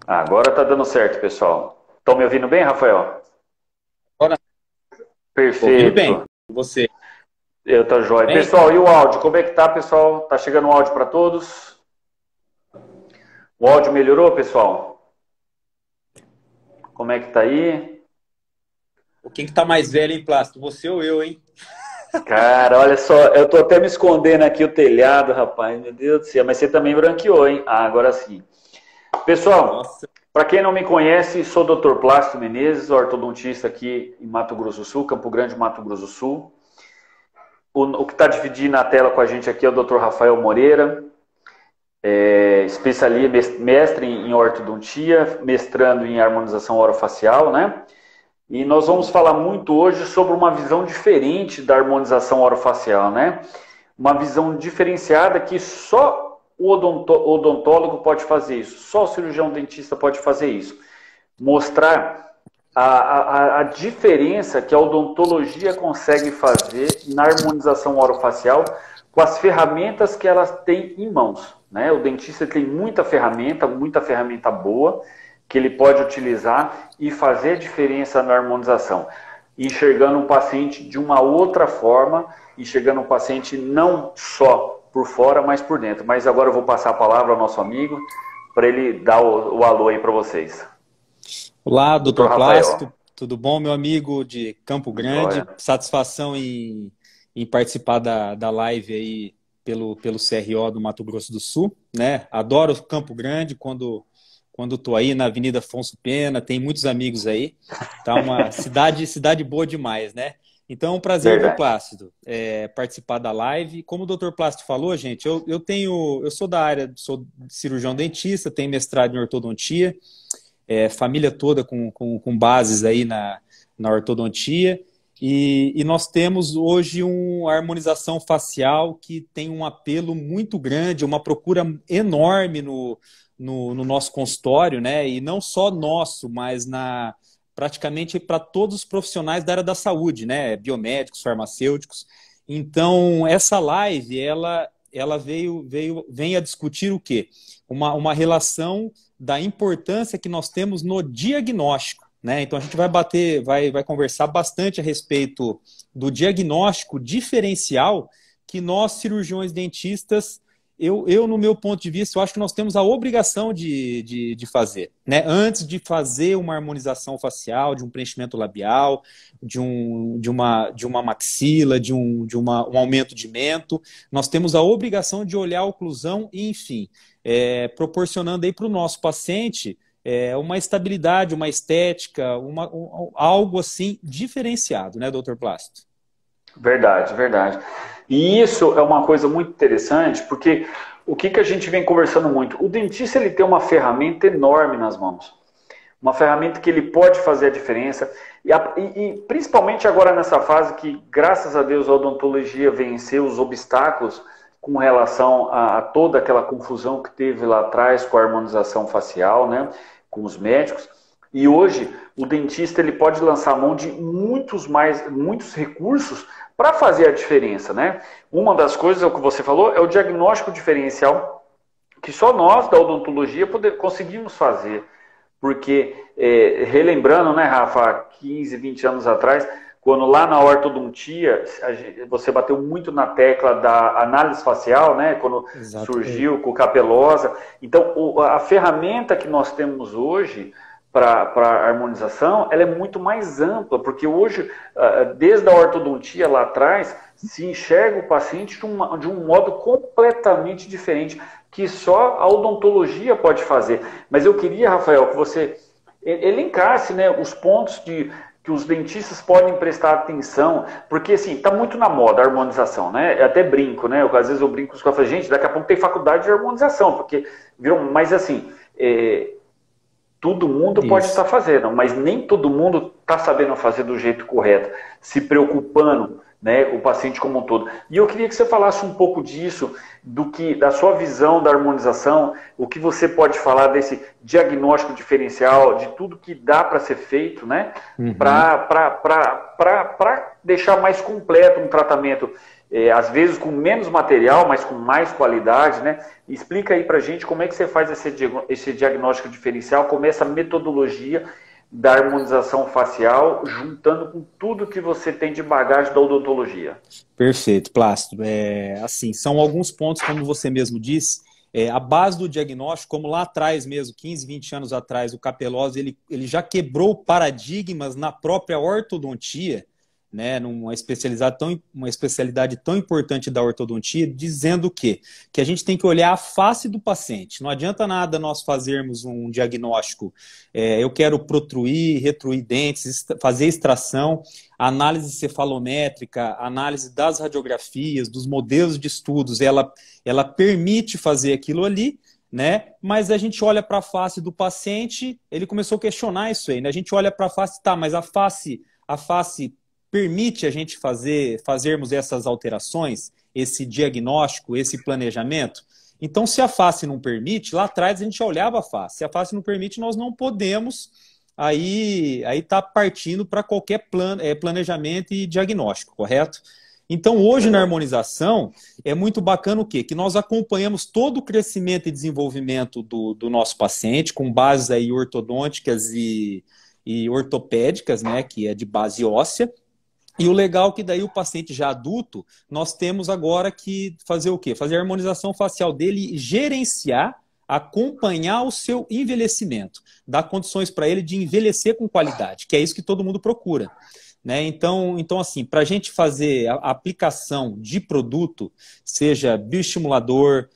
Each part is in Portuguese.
Agora tá dando certo, pessoal. Estão me ouvindo bem, Rafael? Agora, ouvindo bem. Perfeito. Você, Eu tô joia. bem? Pessoal, e o áudio? Como é que tá, pessoal? Tá chegando o áudio para todos? O áudio melhorou, pessoal? Como é que tá aí? Quem que tá mais velho em plástico? Você ou eu, hein? Cara, olha só, eu tô até me escondendo aqui o telhado, rapaz. Meu Deus do céu, mas você também branqueou, hein? Ah, agora sim. Pessoal, Nossa, para quem não me conhece, sou o Dr. Plácido Menezes, ortodontista aqui em Mato Grosso do Sul, Campo Grande, Mato Grosso do Sul. O que está dividindo a tela com a gente aqui é o Dr. Rafael Moreira, especialista, mestre em ortodontia, mestrando em harmonização orofacial, né? E nós vamos falar muito hoje sobre uma visão diferente da harmonização orofacial, né? Uma visão diferenciada que só o odontólogo pode fazer isso, só o cirurgião dentista pode fazer isso. Mostrar a diferença que a odontologia consegue fazer na harmonização orofacial com as ferramentas que elas têm em mãos, né? O dentista tem muita ferramenta boa, que ele pode utilizar e fazer diferença na harmonização, enxergando o paciente de uma outra forma, enxergando o paciente não só por fora, mas por dentro. Mas agora eu vou passar a palavra ao nosso amigo, para ele dar o alô aí para vocês. olá, Doutor doutor Rafael. Plácido. Tudo bom, meu amigo de Campo Joia. Grande? Satisfação em participar da live aí pelo CRO do Mato Grosso do Sul, né? Adoro Campo Grande quando tô aí na Avenida Afonso Pena, tem muitos amigos aí. Tá uma cidade boa demais, né? Então, é um prazer, viu, Verdade. Plácido, participar da live. Como o doutor Plácido falou, gente, eu sou da área, sou cirurgião dentista, tenho mestrado em ortodontia, família toda com bases aí na ortodontia. E nós temos hoje uma harmonização facial que tem um apelo muito grande, uma procura enorme no nosso consultório, né? E não só nosso, mas praticamente para todos os profissionais da área da saúde, né? Biomédicos, farmacêuticos. Então, essa live, ela vem a discutir o quê? Uma relação da importância que nós temos no diagnóstico, né? Então a gente vai conversar bastante a respeito do diagnóstico diferencial que nós, cirurgiões dentistas, no meu ponto de vista, eu acho que nós temos a obrigação de fazer, né? Antes de fazer uma harmonização facial, de um preenchimento labial, de uma maxila, um aumento de mento, nós temos a obrigação de olhar a oclusão e, enfim, proporcionando aí para o nosso paciente uma estabilidade, uma estética, algo assim diferenciado, né, doutor Plácido? Verdade, verdade. E isso é uma coisa muito interessante, porque o que a gente vem conversando muito? O dentista ele tem uma ferramenta enorme nas mãos. Uma ferramenta que ele pode fazer a diferença. E principalmente agora nessa fase que, graças a Deus, a odontologia venceu os obstáculos com relação a toda aquela confusão que teve lá atrás com a harmonização facial, né, com os médicos. E hoje o dentista ele pode lançar mão de muitos recursos para fazer a diferença, né? Uma das coisas, é o que você falou, é o diagnóstico diferencial que só nós da odontologia conseguimos fazer. Porque, relembrando, né, Rafa, 15, 20 anos atrás, quando lá na ortodontia, você bateu muito na tecla da análise facial, né, quando Exato. surgiu com o capelosa. Então, a ferramenta que nós temos hoje para a harmonização, ela é muito mais ampla, porque hoje, desde a ortodontia lá atrás, se enxerga o paciente de um modo completamente diferente, que só a odontologia pode fazer. Mas eu queria, Rafael, que você elencasse, né, os pontos que os dentistas podem prestar atenção, porque assim, está muito na moda a harmonização, né? Eu até brinco, né? Às vezes eu brinco com os caras, gente, daqui a pouco tem faculdade de harmonização, porque mas assim, todo mundo pode estar Isso. fazendo, mas nem todo mundo está sabendo fazer do jeito correto, se preocupando, né, o paciente como um todo. E eu queria que você falasse um pouco disso, da sua visão da harmonização, o que você pode falar desse diagnóstico diferencial, de tudo que dá para ser feito, né, Uhum. para deixar mais completo um tratamento às vezes com menos material, mas com mais qualidade, né? Explica aí pra gente como é que você faz esse diagnóstico diferencial, como é essa metodologia da harmonização facial, juntando com tudo que você tem de bagagem da odontologia. Perfeito, Plácido. Assim, são alguns pontos, como você mesmo disse, a base do diagnóstico, como lá atrás mesmo, 15, 20 anos atrás, o Capelozzi, ele já quebrou paradigmas na própria ortodontia, né, uma especialidade tão importante da ortodontia, dizendo o quê? Que a gente tem que olhar a face do paciente. Não adianta nada nós fazermos um diagnóstico, eu quero protruir, retruir dentes, fazer extração, análise cefalométrica, análise das radiografias, dos modelos de estudos, ela permite fazer aquilo ali, né? Mas a gente olha para a face do paciente, ele começou a questionar isso aí, né? A gente olha para a face, tá, mas a face permite a gente fazermos essas alterações, esse diagnóstico, esse planejamento? Então, se a face não permite, lá atrás a gente olhava a face. Se a face não permite, nós não podemos aí tá partindo para qualquer planejamento e diagnóstico, correto? Então, hoje na harmonização, é muito bacana o quê? Que nós acompanhamos todo o crescimento e desenvolvimento do nosso paciente, com bases aí ortodônticas e ortopédicas, né, que é de base óssea. E o legal é que daí o paciente já adulto, nós temos agora que fazer o quê? Fazer a harmonização facial dele e gerenciar, acompanhar o seu envelhecimento, dar condições para ele de envelhecer com qualidade, que é isso que todo mundo procura, né? Então assim, para a gente fazer a aplicação de produto, seja bioestimulador,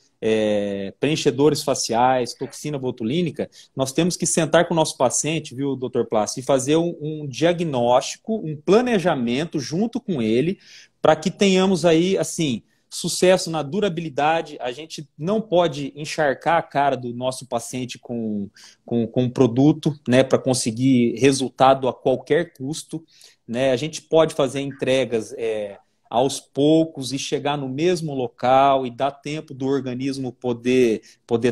preenchedores faciais, toxina botulínica, nós temos que sentar com o nosso paciente, viu, Dr. Plácido, e fazer um diagnóstico, um planejamento junto com ele, para que tenhamos aí, assim, sucesso na durabilidade. A gente não pode encharcar a cara do nosso paciente com um produto, né, para conseguir resultado a qualquer custo, né? A gente pode fazer entregas aos poucos e chegar no mesmo local e dar tempo do organismo poder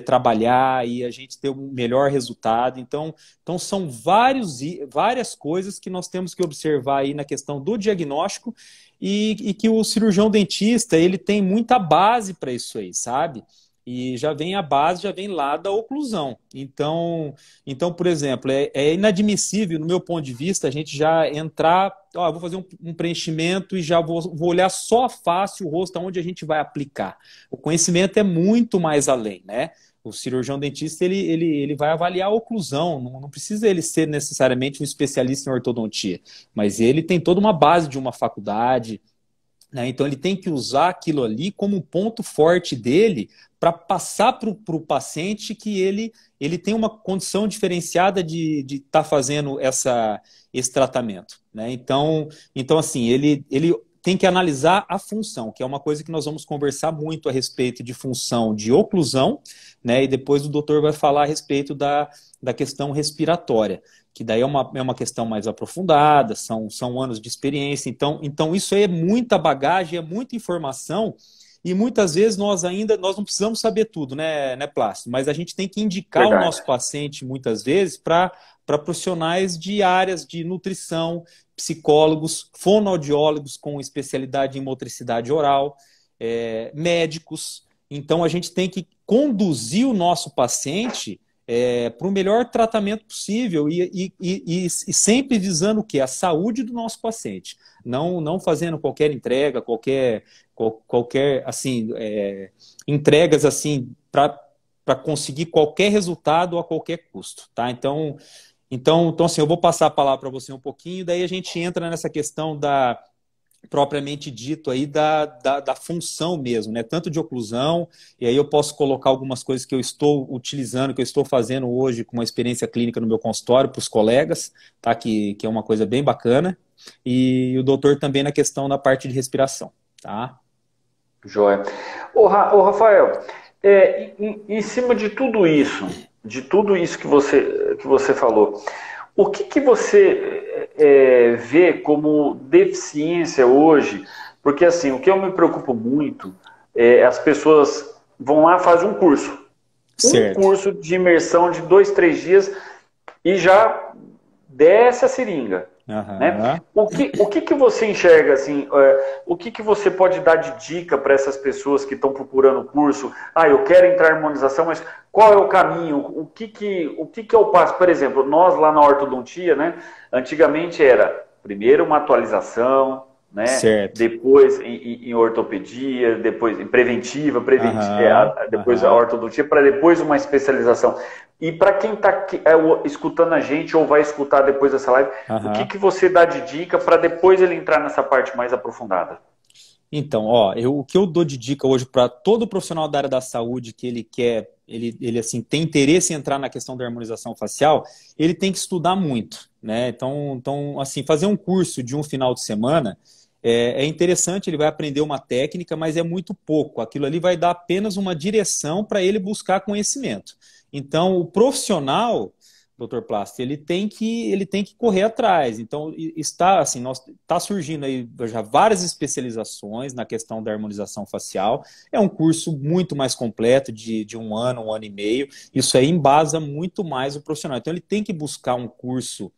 trabalhar e a gente ter um melhor resultado. Então são várias coisas que nós temos que observar aí na questão do diagnóstico e que o cirurgião dentista, ele tem muita base para isso aí, sabe? E já vem a base, já vem lá da oclusão. Então por exemplo, é inadmissível, no meu ponto de vista, a gente já entrar, vou fazer um preenchimento e já vou olhar só a face, o rosto, aonde a gente vai aplicar. O conhecimento é muito mais além, né? O cirurgião dentista, ele vai avaliar a oclusão, não precisa ele ser necessariamente um especialista em ortodontia, mas ele tem toda uma base de uma faculdade, né? Então ele tem que usar aquilo ali como um ponto forte dele para passar para o paciente que ele tem uma condição diferenciada de estar fazendo esse tratamento, né? Então assim, ele tem que analisar a função, que é uma coisa que nós vamos conversar muito a respeito de função de oclusão, né? E depois o doutor vai falar a respeito da questão respiratória, que daí é uma questão mais aprofundada, são anos de experiência. Então isso aí é muita bagagem, é muita informação, e muitas vezes nós não precisamos saber tudo, né, Plácido? Mas a gente tem que indicar o nosso paciente, muitas vezes, para profissionais de áreas de nutrição, psicólogos, fonoaudiólogos com especialidade em motricidade oral, médicos. Então a gente tem que conduzir o nosso paciente para o melhor tratamento possível e sempre visando o quê? A saúde do nosso paciente. Não fazendo qualquer entrega, qualquer assim, entregas assim para conseguir qualquer resultado a qualquer custo, tá? Então assim, eu vou passar a palavra para você um pouquinho, daí a gente entra nessa questão propriamente dito aí da função mesmo, né? Tanto de oclusão, e aí eu posso colocar algumas coisas que eu estou utilizando, que eu estou fazendo hoje com uma experiência clínica no meu consultório para os colegas, tá? Que é uma coisa bem bacana, e o doutor também na questão da parte de respiração, tá? Joia. Ô Rafael, em cima de tudo isso que você falou, o que você vê como deficiência hoje? Porque assim, o que eu me preocupo muito as pessoas vão lá, fazem um curso. Certo. Um curso de imersão de 2, 3 dias e já desce a seringa. Né? Aham. O que você enxerga, assim, o que você pode dar de dica para essas pessoas que estão procurando curso? Ah, eu quero entrar em harmonização, mas qual é o caminho? O que é o passo? Por exemplo, nós lá na ortodontia, né, antigamente era primeiro uma atualização, né, Certo. depois em ortopedia, depois em preventiva, Aham. depois a Aham. ortodontia, para depois uma especialização. E para quem está escutando a gente ou vai escutar depois dessa live, o que, Aham. que você dá de dica para depois ele entrar nessa parte mais aprofundada? Então, ó, o que eu dou de dica hoje para todo profissional da área da saúde que ele quer, ele assim tem interesse em entrar na questão da harmonização facial, ele tem que estudar muito, né? Então assim, fazer um curso de um final de semana é interessante, ele vai aprender uma técnica, mas é muito pouco. Aquilo ali vai dar apenas uma direção para ele buscar conhecimento. Então, o profissional, Dr. Plast, ele tem que correr atrás. Então, está assim, está surgindo aí já várias especializações na questão da harmonização facial. É um curso muito mais completo, de um ano e meio. Isso aí embasa muito mais o profissional. Então, ele tem que buscar um curso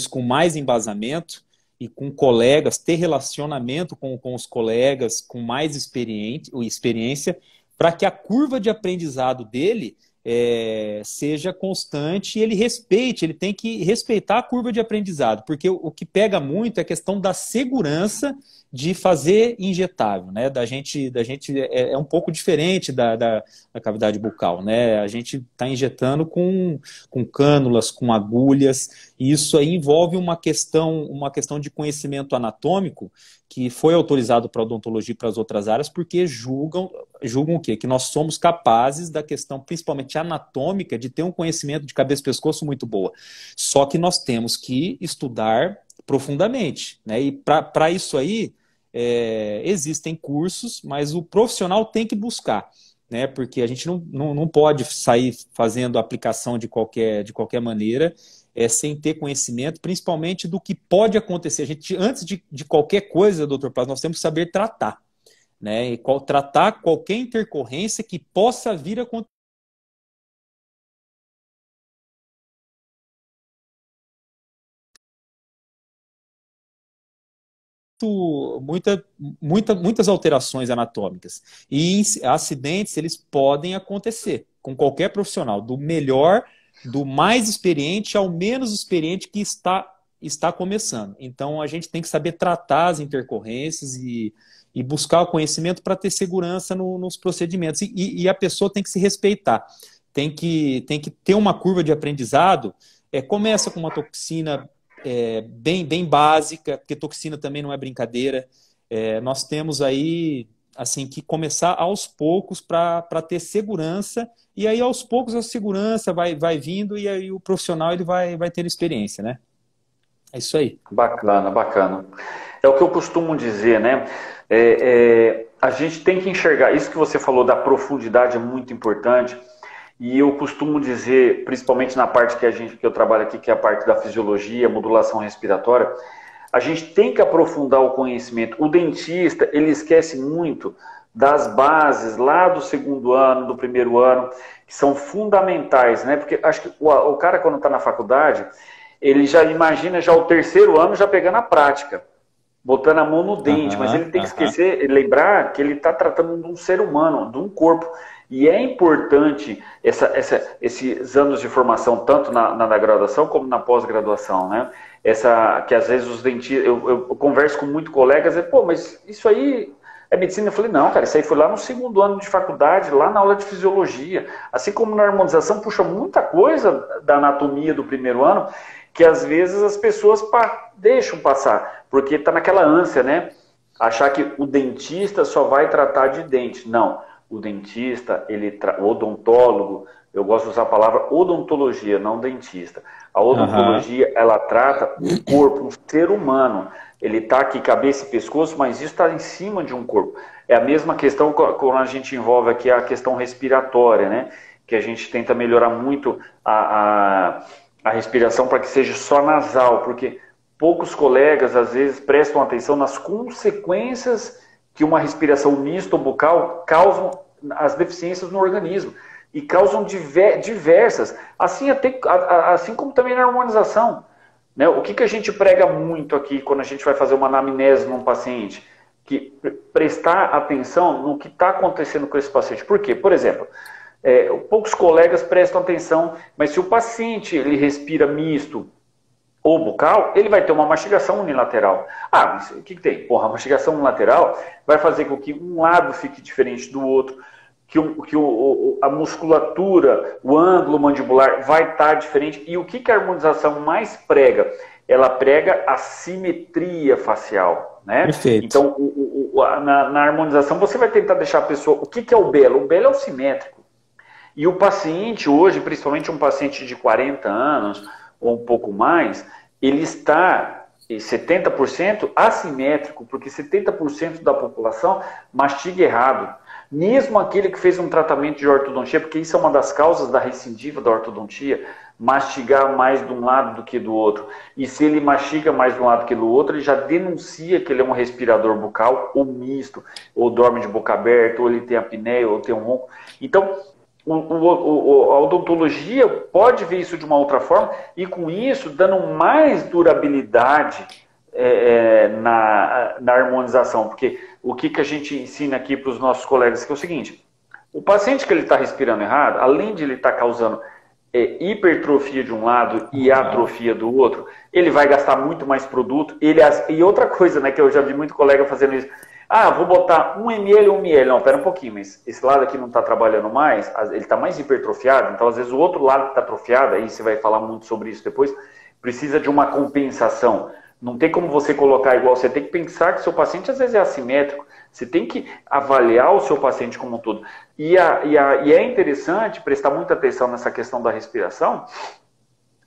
com mais embasamento e com colegas, ter relacionamento com os colegas, com mais experiência, para que a curva de aprendizado dele seja constante e ele tem que respeitar a curva de aprendizado, porque o que pega muito é a questão da segurança de fazer injetável, né? Da gente é um pouco diferente da cavidade bucal, né? A gente está injetando com cânulas, com agulhas, e isso aí envolve uma questão de conhecimento anatômico que foi autorizado para a odontologia e para as outras áreas, porque julgam o quê? Que nós somos capazes da questão, principalmente anatômica, de ter um conhecimento de cabeça e pescoço muito boa. Só que nós temos que estudar profundamente, né? E para isso aí, existem cursos, mas o profissional tem que buscar, né? Porque a gente não pode sair fazendo aplicação de qualquer maneira, sem ter conhecimento, principalmente do que pode acontecer. A gente, antes de qualquer coisa, doutor Paz, nós temos que saber tratar, né? E tratar qualquer intercorrência que possa vir a acontecer. Muitas alterações anatômicas. E acidentes, eles podem acontecer com qualquer profissional, do melhor, do mais experiente ao menos experiente que está começando. Então, a gente tem que saber tratar as intercorrências e buscar o conhecimento para ter segurança nos procedimentos. E a pessoa tem que se respeitar. Tem que ter uma curva de aprendizado. Começa com uma toxina bem básica, porque toxina também não é brincadeira. Nós temos aí assim que começar aos poucos para ter segurança, e aí aos poucos a segurança vai vindo, e aí o profissional ele vai ter experiência, né? É isso aí. Bacana, bacana. É o que eu costumo dizer, né? A gente tem que enxergar, isso que você falou da profundidade é muito importante, e eu costumo dizer, principalmente na parte que eu trabalho aqui, que é a parte da fisiologia, modulação respiratória, a gente tem que aprofundar o conhecimento. O dentista, ele esquece muito das bases lá do segundo ano, do primeiro ano, que são fundamentais, né? Porque acho que o cara, quando está na faculdade, ele já imagina já o terceiro ano já pegando a prática, botando a mão no dente, mas ele Aham, tem que aham. esquecer, lembrar que ele está tratando de um ser humano, de um corpo. E é importante esses anos de formação, tanto na graduação como na pós-graduação, né? Que às vezes os dentistas, eu converso com muitos colegas, pô, mas isso aí é medicina? Eu falei, não, cara, isso aí foi lá no segundo ano de faculdade, lá na aula de fisiologia. Assim como na harmonização, puxa muita coisa da anatomia do primeiro ano, que às vezes as pessoas deixam passar, porque está naquela ânsia, né? Achar que o dentista só vai tratar de dente. Não, o dentista, o odontólogo, eu gosto de usar a palavra odontologia, não dentista. A Aham. odontologia, ela trata um corpo, um ser humano. Ele está aqui cabeça e pescoço, mas isso está em cima de um corpo. É a mesma questão quando a gente envolve aqui a questão respiratória, né? Que a gente tenta melhorar muito a respiração para que seja só nasal, porque poucos colegas às vezes prestam atenção nas consequências que uma respiração mista ou bucal causam as deficiências no organismo. E causam diversas. Assim como também na harmonização. né? O que a gente prega muito aqui quando a gente vai fazer uma anamnese num paciente? Que prestar atenção no que está acontecendo com esse paciente. Por quê? Por exemplo, poucos colegas prestam atenção, mas se o paciente ele respira misto ou bucal, ele vai ter uma mastigação unilateral. Ah, mas o que tem? Porra, a mastigação unilateral vai fazer com que um lado fique diferente do outro, que a musculatura, o ângulo mandibular vai estar diferente. E o que a harmonização mais prega? Ela prega a simetria facial, né? Perfeito. Então, na harmonização, você vai tentar deixar a pessoa... O que é o belo? O belo é o simétrico. E o paciente hoje, principalmente um paciente de 40 anos ou um pouco mais, ele está 70% assimétrico, porque 70% da população mastiga errado. Mesmo aquele que fez um tratamento de ortodontia, porque isso é uma das causas da recidiva da ortodontia, mastigar mais de um lado do que do outro. E se ele mastiga mais de um lado que do outro, ele já denuncia que ele é um respirador bucal ou misto, ou dorme de boca aberta, ou ele tem apneia, ou tem um ronco. Então, a odontologia pode ver isso de uma outra forma e com isso dando mais durabilidade na harmonização, porque o que a gente ensina aqui para os nossos colegas que é o seguinte: o paciente que ele está respirando errado, além de ele estar causando hipertrofia de um lado e atrofia do outro, ele vai gastar muito mais produto. E outra coisa, né, que eu já vi muito colega fazendo isso: ah, vou botar 1 ml ou 1 ml. Não, pera um pouquinho, mas esse lado aqui não está trabalhando mais, ele está mais hipertrofiado, então às vezes o outro lado está atrofiado, aí você vai falar muito sobre isso depois, precisa de uma compensação. Não tem como você colocar igual, você tem que pensar que seu paciente às vezes é assimétrico, você tem que avaliar o seu paciente como um todo. E é interessante prestar muita atenção nessa questão da respiração,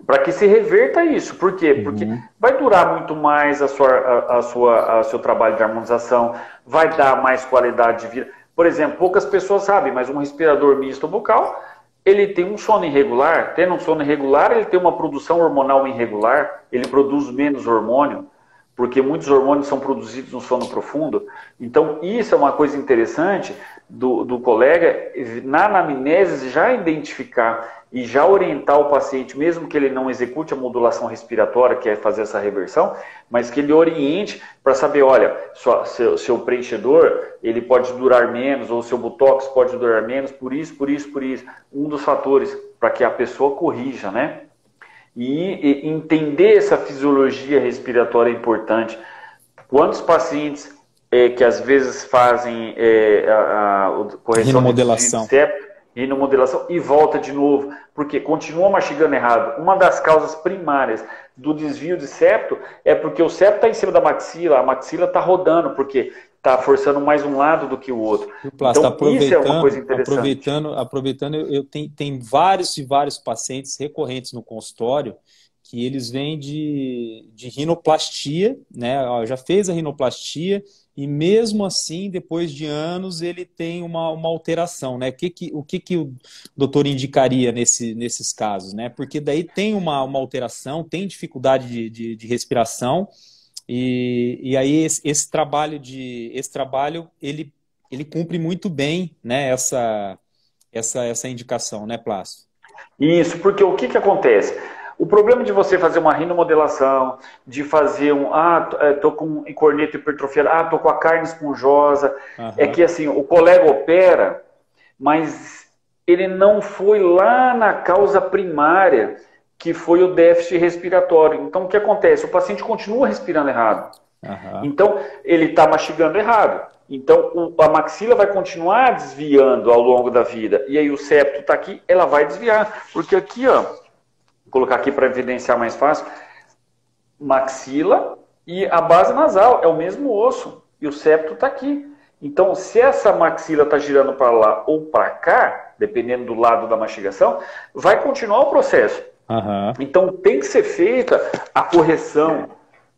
para que se reverta isso. Por quê? Porque vai durar muito mais seu trabalho de harmonização, vai dar mais qualidade de vida. Por exemplo, poucas pessoas sabem, mas um respirador misto bucal, ele tem um sono irregular. Tendo um sono irregular, ele tem uma produção hormonal irregular, ele produz menos hormônio, porque muitos hormônios são produzidos no sono profundo. Então, isso é uma coisa interessante do colega, na anamnese, já identificar e já orientar o paciente, mesmo que ele não execute a modulação respiratória, que é fazer essa reversão, mas que ele oriente para saber, olha, seu preenchedor, ele pode durar menos, ou seu botox pode durar menos, por isso. Um dos fatores para que a pessoa corrija, né? E entender essa fisiologia respiratória é importante. Quantos pacientes que às vezes fazem a correção rinomodelação. de septo, rinomodelação e volta de novo, porque continua mastigando errado. Uma das causas primárias do desvio de septo é porque o septo está em cima da maxila, a maxila está rodando, porque está forçando mais um lado do que o outro. Então, isso é uma coisa interessante. Aproveitando, eu tenho vários e vários pacientes recorrentes no consultório que eles vêm de rinoplastia, né? Já fez a rinoplastia e mesmo assim, depois de anos, ele tem uma alteração, né? O que o doutor indicaria nesses casos, né? Porque daí tem uma alteração, tem dificuldade de respiração e aí esse trabalho ele cumpre muito bem, né? Essa indicação, né, Plácio? Isso, porque o que acontece? O problema de você fazer uma rinomodelação, de fazer tô com corneta hipertrofiada, tô com a carne esponjosa, é que assim, o colega opera, mas ele não foi lá na causa primária, que foi o déficit respiratório. Então, o que acontece? O paciente continua respirando errado. Então, ele está mastigando errado. Então, a maxila vai continuar desviando ao longo da vida. E aí o septo está aqui, ela vai desviar. Porque aqui, ó, vou colocar aqui para evidenciar mais fácil, maxila e a base nasal é o mesmo osso. E o septo está aqui. Então, se essa maxila está girando para lá ou para cá, dependendo do lado da mastigação, vai continuar o processo. Então, tem que ser feita a correção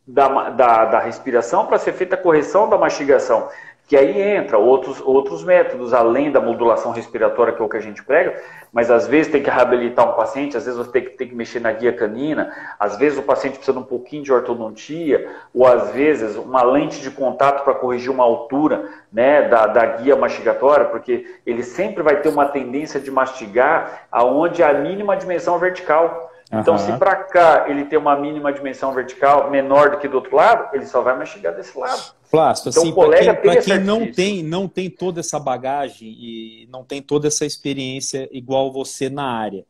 da respiração para ser feita a correção da mastigação. Que aí entra outros métodos, além da modulação respiratória, que é o que a gente prega, mas às vezes tem que reabilitar um paciente, às vezes você tem que mexer na guia canina, às vezes o paciente precisa de um pouquinho de ortodontia, ou às vezes uma lente de contato para corrigir uma altura, né, da guia mastigatória, porque ele sempre vai ter uma tendência de mastigar aonde a mínima dimensão vertical. Então, se para cá ele tem uma mínima dimensão vertical menor do que do outro lado, ele só vai mastigar desse lado. Plástico, então, assim, o colega para quem não tem toda essa bagagem e não tem toda essa experiência igual você na área,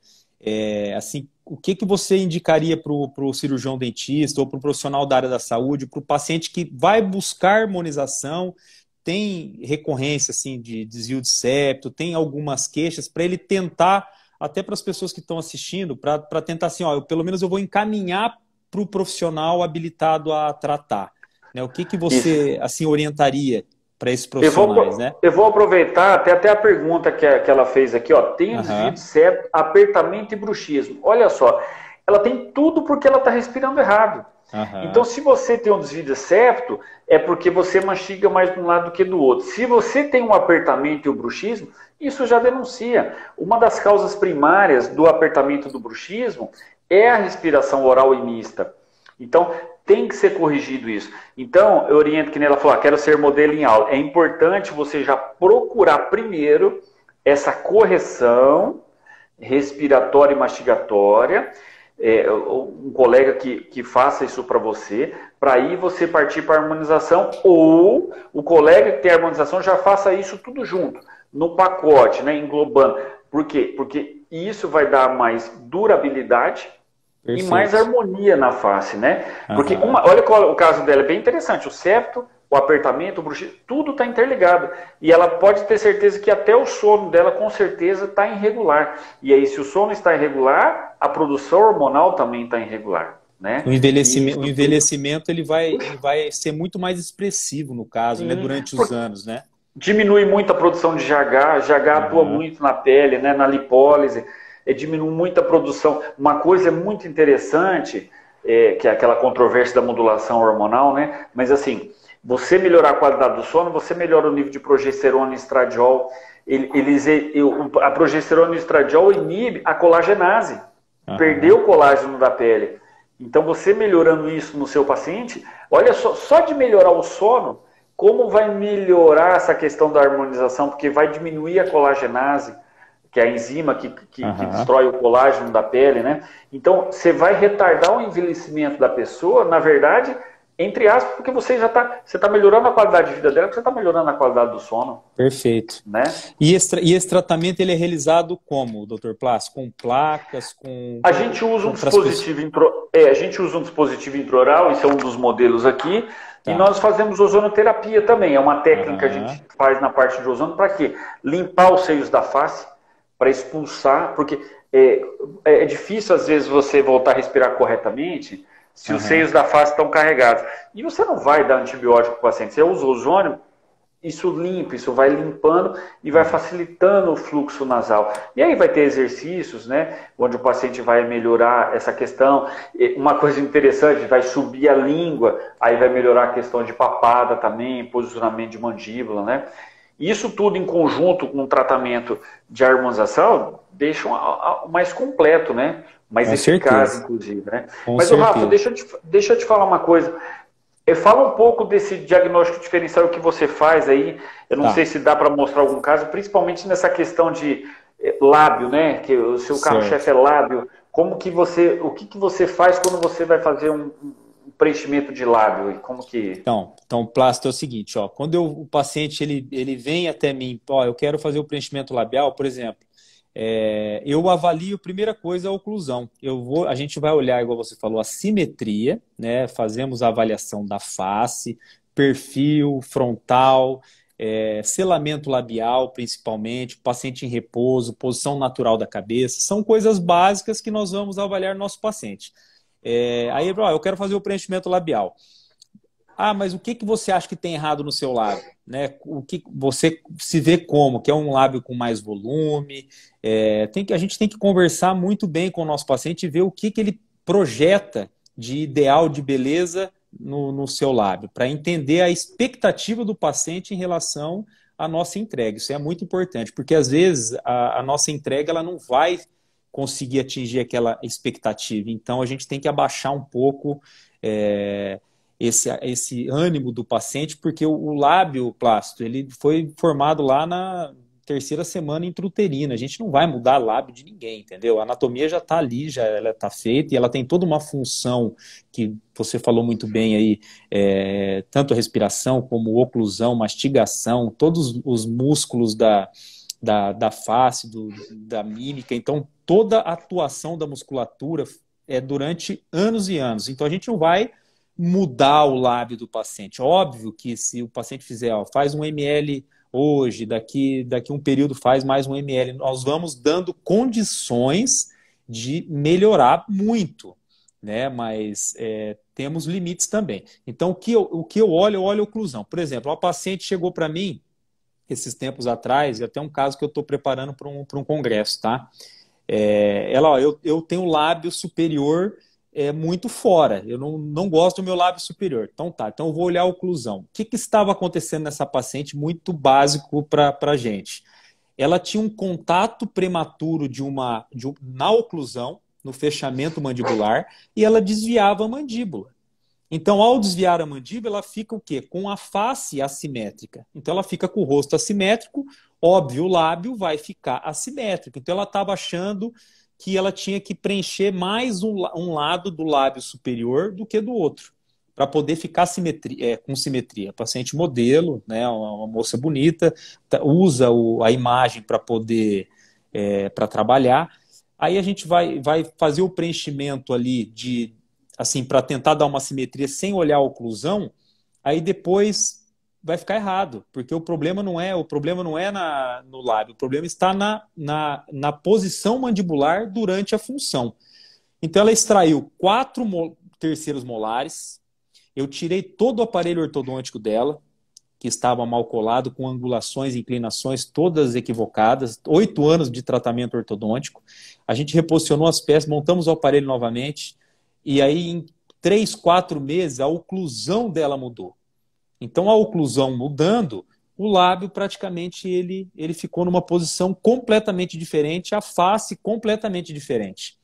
assim, o que você indicaria para o cirurgião dentista ou para o profissional da área da saúde, para o paciente que vai buscar harmonização, tem recorrência assim, de desvio de septo, tem algumas queixas, para ele tentar, até para as pessoas que estão assistindo, para tentar assim, pelo menos eu vou encaminhar para o profissional habilitado a tratar. Né? O que você assim orientaria para esses profissionais, né? Eu vou aproveitar até a pergunta que ela fez aqui, ó. Tem desvio de septo, apertamento e bruxismo. Olha só, ela tem tudo porque ela está respirando errado. Então, se você tem um desvio de septo, é porque você mastiga mais de um lado do que do outro. Se você tem um apertamento e o bruxismo, isso já denuncia. Uma das causas primárias do apertamento e do bruxismo é a respiração oral e mista. Então, tem que ser corrigido isso. Então, eu oriento que ela falou, quero ser modelo em aula. É importante você já procurar primeiro essa correção respiratória e mastigatória, um colega que faça isso para você, para aí você partir para a harmonização, ou o colega que tem a harmonização já faça isso tudo junto, no pacote, né, englobando. Por quê? Porque isso vai dar mais durabilidade, perfeito, e mais harmonia na face, né? Porque olha o caso dela, é bem interessante. O septo, o apertamento, o bruxismo, tudo está interligado. E ela pode ter certeza que até o sono dela, com certeza, está irregular. E aí, se o sono está irregular, a produção hormonal também está irregular. Né? O envelhecimento ele vai ser muito mais expressivo, no caso, né, durante os anos, né? Diminui muito a produção de GH. GH atua muito na pele, né, na lipólise. Diminui muito a produção. Uma coisa muito interessante, que é aquela controvérsia da modulação hormonal, né? Mas assim, você melhorar a qualidade do sono, você melhora o nível de progesterona e estradiol. A progesterona e o estradiol inibe a colagenase. Perdeu o colágeno da pele. Então, você melhorando isso no seu paciente, olha só de melhorar o sono, como vai melhorar essa questão da harmonização, porque vai diminuir a colagenase, que é a enzima que destrói o colágeno da pele, né? Então, você vai retardar o envelhecimento da pessoa, na verdade, entre aspas, porque você está melhorando a qualidade de vida dela, porque você está melhorando a qualidade do sono. Perfeito. Né? E esse tratamento ele é realizado como, Dr. Plástico? Com placas, A gente usa um dispositivo intraoral, esse é um dos modelos aqui, e nós fazemos ozonoterapia também. É uma técnica que a gente faz na parte de ozono para quê? Limpar os seios da face, para expulsar, porque é difícil às vezes você voltar a respirar corretamente se os seios da face estão carregados. E você não vai dar antibiótico para o paciente. Você usa ozônio, isso limpa, isso vai limpando e vai facilitando o fluxo nasal. E aí vai ter exercícios, né, onde o paciente vai melhorar essa questão. Uma coisa interessante, vai subir a língua, aí vai melhorar a questão de papada também, posicionamento de mandíbula, né? Isso tudo em conjunto com o tratamento de harmonização deixa mais completo, né? Mais eficaz, inclusive, né? Mas, Rafa, deixa eu te falar uma coisa. Fala um pouco desse diagnóstico diferencial que você faz aí. Eu não sei se dá para mostrar algum caso, principalmente nessa questão de lábio, né? Que o seu carro-chefe é lábio. O que você faz quando você vai fazer um preenchimento de lábio? Como que... Então, Plástico, é o seguinte, quando o paciente ele vem até mim, eu quero fazer o preenchimento labial, por exemplo, eu avalio, primeira coisa, a oclusão. A gente vai olhar, igual você falou, a simetria, né? Fazemos a avaliação da face, perfil frontal, selamento labial, principalmente, paciente em repouso, posição natural da cabeça. São coisas básicas que nós vamos avaliar no nosso paciente. Aí, eu quero fazer o preenchimento labial. Mas o que você acha que tem errado no seu lábio? Né? O que você se vê como? Que é um lábio com mais volume? A gente tem que conversar muito bem com o nosso paciente e ver o que ele projeta de ideal de beleza no seu lábio, para entender a expectativa do paciente em relação à nossa entrega. Isso é muito importante, porque às vezes a nossa entrega ela não vai conseguir atingir aquela expectativa. Então a gente tem que abaixar um pouco esse ânimo do paciente, porque o lábio, Plástico, ele foi formado lá terceira semana intrauterina. A gente não vai mudar lábio de ninguém, entendeu? A anatomia já está ali, já ela está feita e ela tem toda uma função que você falou muito bem aí, tanto a respiração como oclusão, mastigação, todos os músculos da face, da mímica. Então, toda a atuação da musculatura é durante anos e anos. Então, a gente não vai mudar o lábio do paciente. Óbvio que se o paciente fizer, ó, faz 1 ml hoje, daqui um período faz mais 1 ml, nós vamos dando condições de melhorar muito, né? Mas temos limites também. Então, o que eu olho a oclusão. Por exemplo, uma paciente chegou para mim esses tempos atrás, e até um caso que eu estou preparando para um congresso, tá? Ela, ó, eu tenho lábio superior muito fora, eu não gosto do meu lábio superior. Então tá, então eu vou olhar a oclusão. O que estava acontecendo nessa paciente muito básico para a gente? Ela tinha um contato prematuro na oclusão, no fechamento mandibular, e ela desviava a mandíbula. Então, ao desviar a mandíbula, ela fica o quê? Com a face assimétrica. Então, ela fica com o rosto assimétrico, óbvio, o lábio vai ficar assimétrico. Então, ela estava achando que ela tinha que preencher mais um lado do lábio superior do que do outro, para poder ficar com simetria. Paciente modelo, né, uma moça bonita, usa a imagem para poder para trabalhar. Aí a gente vai fazer o preenchimento ali assim, para tentar dar uma simetria sem olhar a oclusão, aí depois vai ficar errado, porque o problema não é no lábio, o problema está na posição mandibular durante a função. Então ela extraiu 4 terceiros molares, eu tirei todo o aparelho ortodôntico dela, que estava mal colado, com angulações e inclinações todas equivocadas, 8 anos de tratamento ortodôntico, a gente reposicionou as peças, montamos o aparelho novamente, e aí em 3, 4 meses a oclusão dela mudou. Então, a oclusão mudando, o lábio praticamente ele ficou numa posição completamente diferente, a face completamente diferente.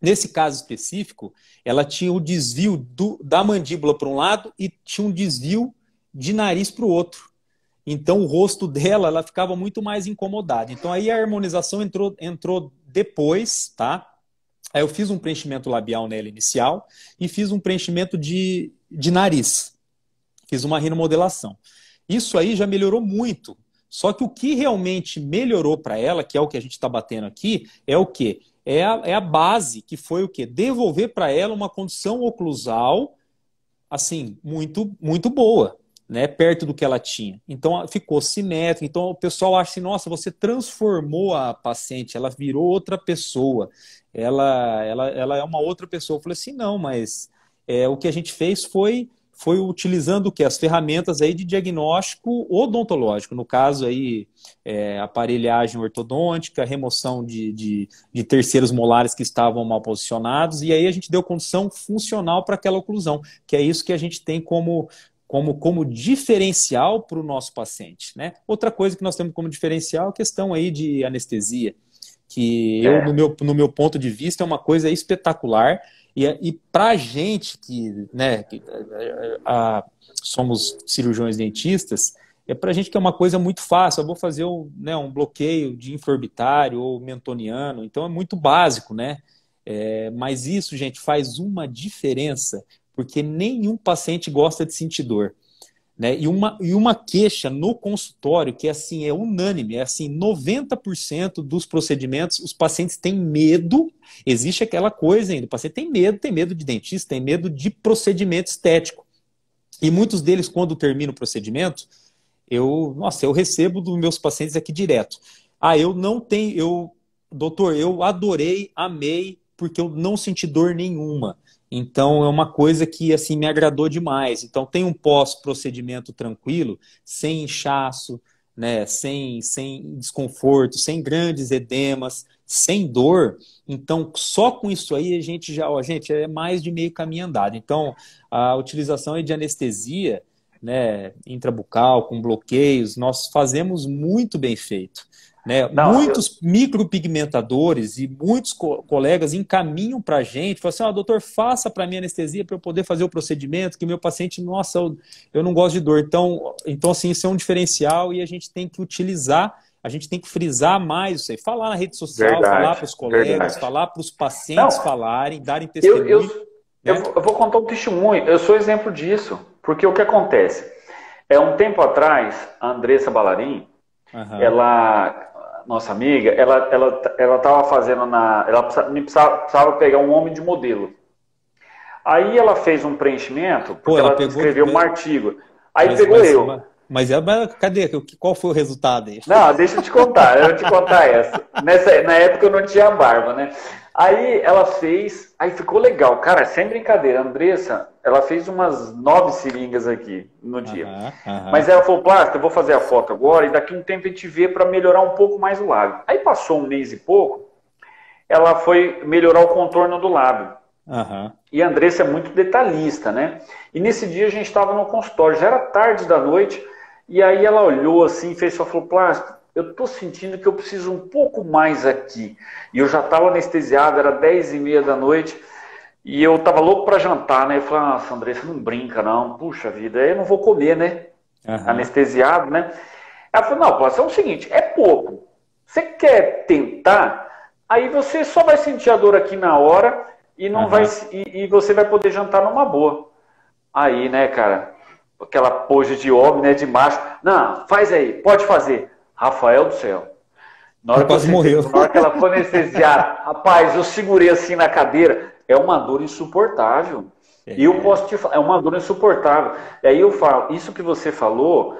Nesse caso específico, ela tinha o desvio da mandíbula para um lado e tinha um desvio de nariz para o outro. Então, o rosto dela ela ficava muito mais incomodada. Então, aí a harmonização entrou depois, tá? Aí eu fiz um preenchimento labial nela inicial e fiz um preenchimento de nariz. Fiz uma rinomodelação. Isso aí já melhorou muito. Só que o que realmente melhorou para ela, que é o que a gente está batendo aqui, é o quê? É a base, que foi o quê? Devolver para ela uma condição oclusal, assim, muito, muito boa, né? Perto do que ela tinha. Então, ficou simétrico. Então, o pessoal acha assim, nossa, você transformou a paciente, ela virou outra pessoa. Ela é uma outra pessoa. Eu falei assim, não, mas o que a gente fez foi utilizando o que? As ferramentas aí de diagnóstico odontológico, no caso aí aparelhagem ortodôntica, remoção de terceiros molares que estavam mal posicionados, e aí a gente deu condição funcional para aquela oclusão, que é isso que a gente tem como diferencial para o nosso paciente, né? Outra coisa que nós temos como diferencial é a questão aí de anestesia, que no meu ponto de vista, é uma coisa espetacular. E para a gente né, somos cirurgiões dentistas, para a gente que é uma coisa muito fácil. Eu vou fazer um bloqueio de infraorbitário ou mentoniano, então é muito básico, né? Mas isso, gente, faz uma diferença, porque nenhum paciente gosta de sentir dor. Né? E uma queixa no consultório que assim, é unânime, é assim, 90% dos procedimentos, os pacientes têm medo, existe aquela coisa ainda, o paciente tem medo de dentista, tem medo de procedimento estético. E muitos deles, quando termina o procedimento, eu recebo dos meus pacientes aqui direto. Doutor, eu adorei, amei, porque eu não senti dor nenhuma. Então, é uma coisa que assim me agradou demais. Então, tem um pós-procedimento tranquilo, sem inchaço, né, sem desconforto, sem grandes edemas, sem dor. Então, só com isso aí, a gente é mais de meio caminho andado. Então, a utilização de anestesia, né, intrabucal, com bloqueios, nós fazemos muito bem feito. Né? Muitos micropigmentadores e muitos colegas encaminham para a gente, falam assim, doutor, faça para mim anestesia para eu poder fazer o procedimento, que meu paciente, nossa, eu não gosto de dor. Então, assim, isso é um diferencial e a gente tem que utilizar a gente tem que frisar mais isso aí. Falar na rede social, Verdade, falar para os colegas, verdade. falar para os pacientes Não, falarem, darem eu, eu, testemunho, eu, né? vou eu vou contar um testemunho. Eu sou exemplo disso. Porque o que acontece? Um tempo atrás, a Andressa Ballarin, Aham. ela, nossa amiga, ela estava fazendo ela precisava pegar um homem de modelo. Aí ela fez um preenchimento, Pô, porque ela ela pegou, escreveu um artigo. Aí pegou mas, eu. cadê? Qual foi o resultado aí? Não, deixa eu te contar essa. Na época eu não tinha barba, né? Aí ela fez, aí ficou legal. Cara, sem brincadeira, a Andressa, ela fez umas 9 seringas aqui no dia. Aham, aham. Mas ela falou, Plástico, eu vou fazer a foto agora e daqui um tempo a gente vê para melhorar um pouco mais o lábio. Aí passou um mês e pouco, ela foi melhorar o contorno do lábio. Aham. E a Andressa é muito detalhista, né? E nesse dia a gente estava no consultório, já era tarde da noite, e aí ela olhou assim, fez só falou, Plástico, eu tô sentindo que eu preciso um pouco mais aqui. E eu já estava anestesiado, era 10h30 da noite, e eu tava louco para jantar, né? Eu falei, nossa, Andressa, não brinca não, puxa vida, aí eu não vou comer, né? Aham. Anestesiado, né? Ela falou, não, Plástico, é o seguinte, é pouco. Você quer tentar? Aí você só vai sentir a dor aqui na hora e não vai Aham. e você vai poder jantar numa boa. Aí, né, cara, aquela pose de homem, né, de macho. Não, faz aí, pode fazer. Rafael do céu. Na hora que eu Quase sentei, morreu. na hora que ela foi anestesiada, rapaz, eu segurei assim na cadeira. É uma dor insuportável. E eu É. posso te falar, é uma dor insuportável. E aí eu falo, isso que você falou,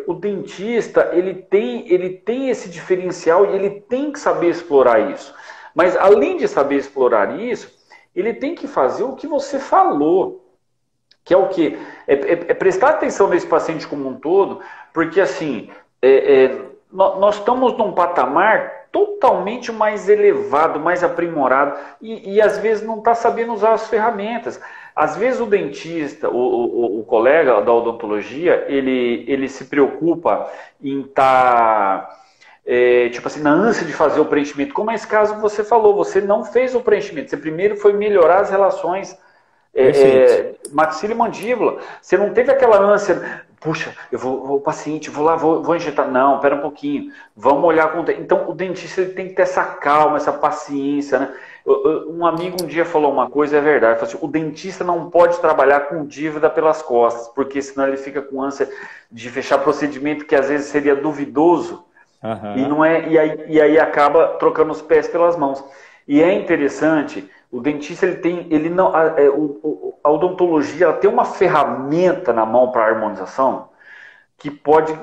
o dentista, ele tem esse diferencial e ele tem que saber explorar isso. Mas além de saber explorar isso, ele tem que fazer o que você falou. Que é o quê? É prestar atenção nesse paciente como um todo, porque assim, nós estamos num patamar totalmente mais elevado, mais aprimorado, e às vezes não está sabendo usar as ferramentas. Às vezes o dentista, o colega da odontologia, ele se preocupa em estar, tipo assim, na ânsia de fazer o preenchimento. Como é esse caso que você falou, você não fez o preenchimento, você primeiro foi melhorar as relações Perfeito. maxila e mandíbula. Você não teve aquela ânsia, puxa, eu vou paciente, vou lá, vou injetar. Não, pera um pouquinho, vamos olhar com o Então, o dentista ele tem que ter essa calma, essa paciência, né? Um amigo um dia falou uma coisa, é verdade, falou assim, o dentista não pode trabalhar com dívida pelas costas, porque senão ele fica com ânsia de fechar procedimento que às vezes seria duvidoso, e Aham. não é, e aí acaba trocando os pés pelas mãos. E é interessante, o dentista ele não, a odontologia ela tem uma ferramenta na mão para harmonização que pode,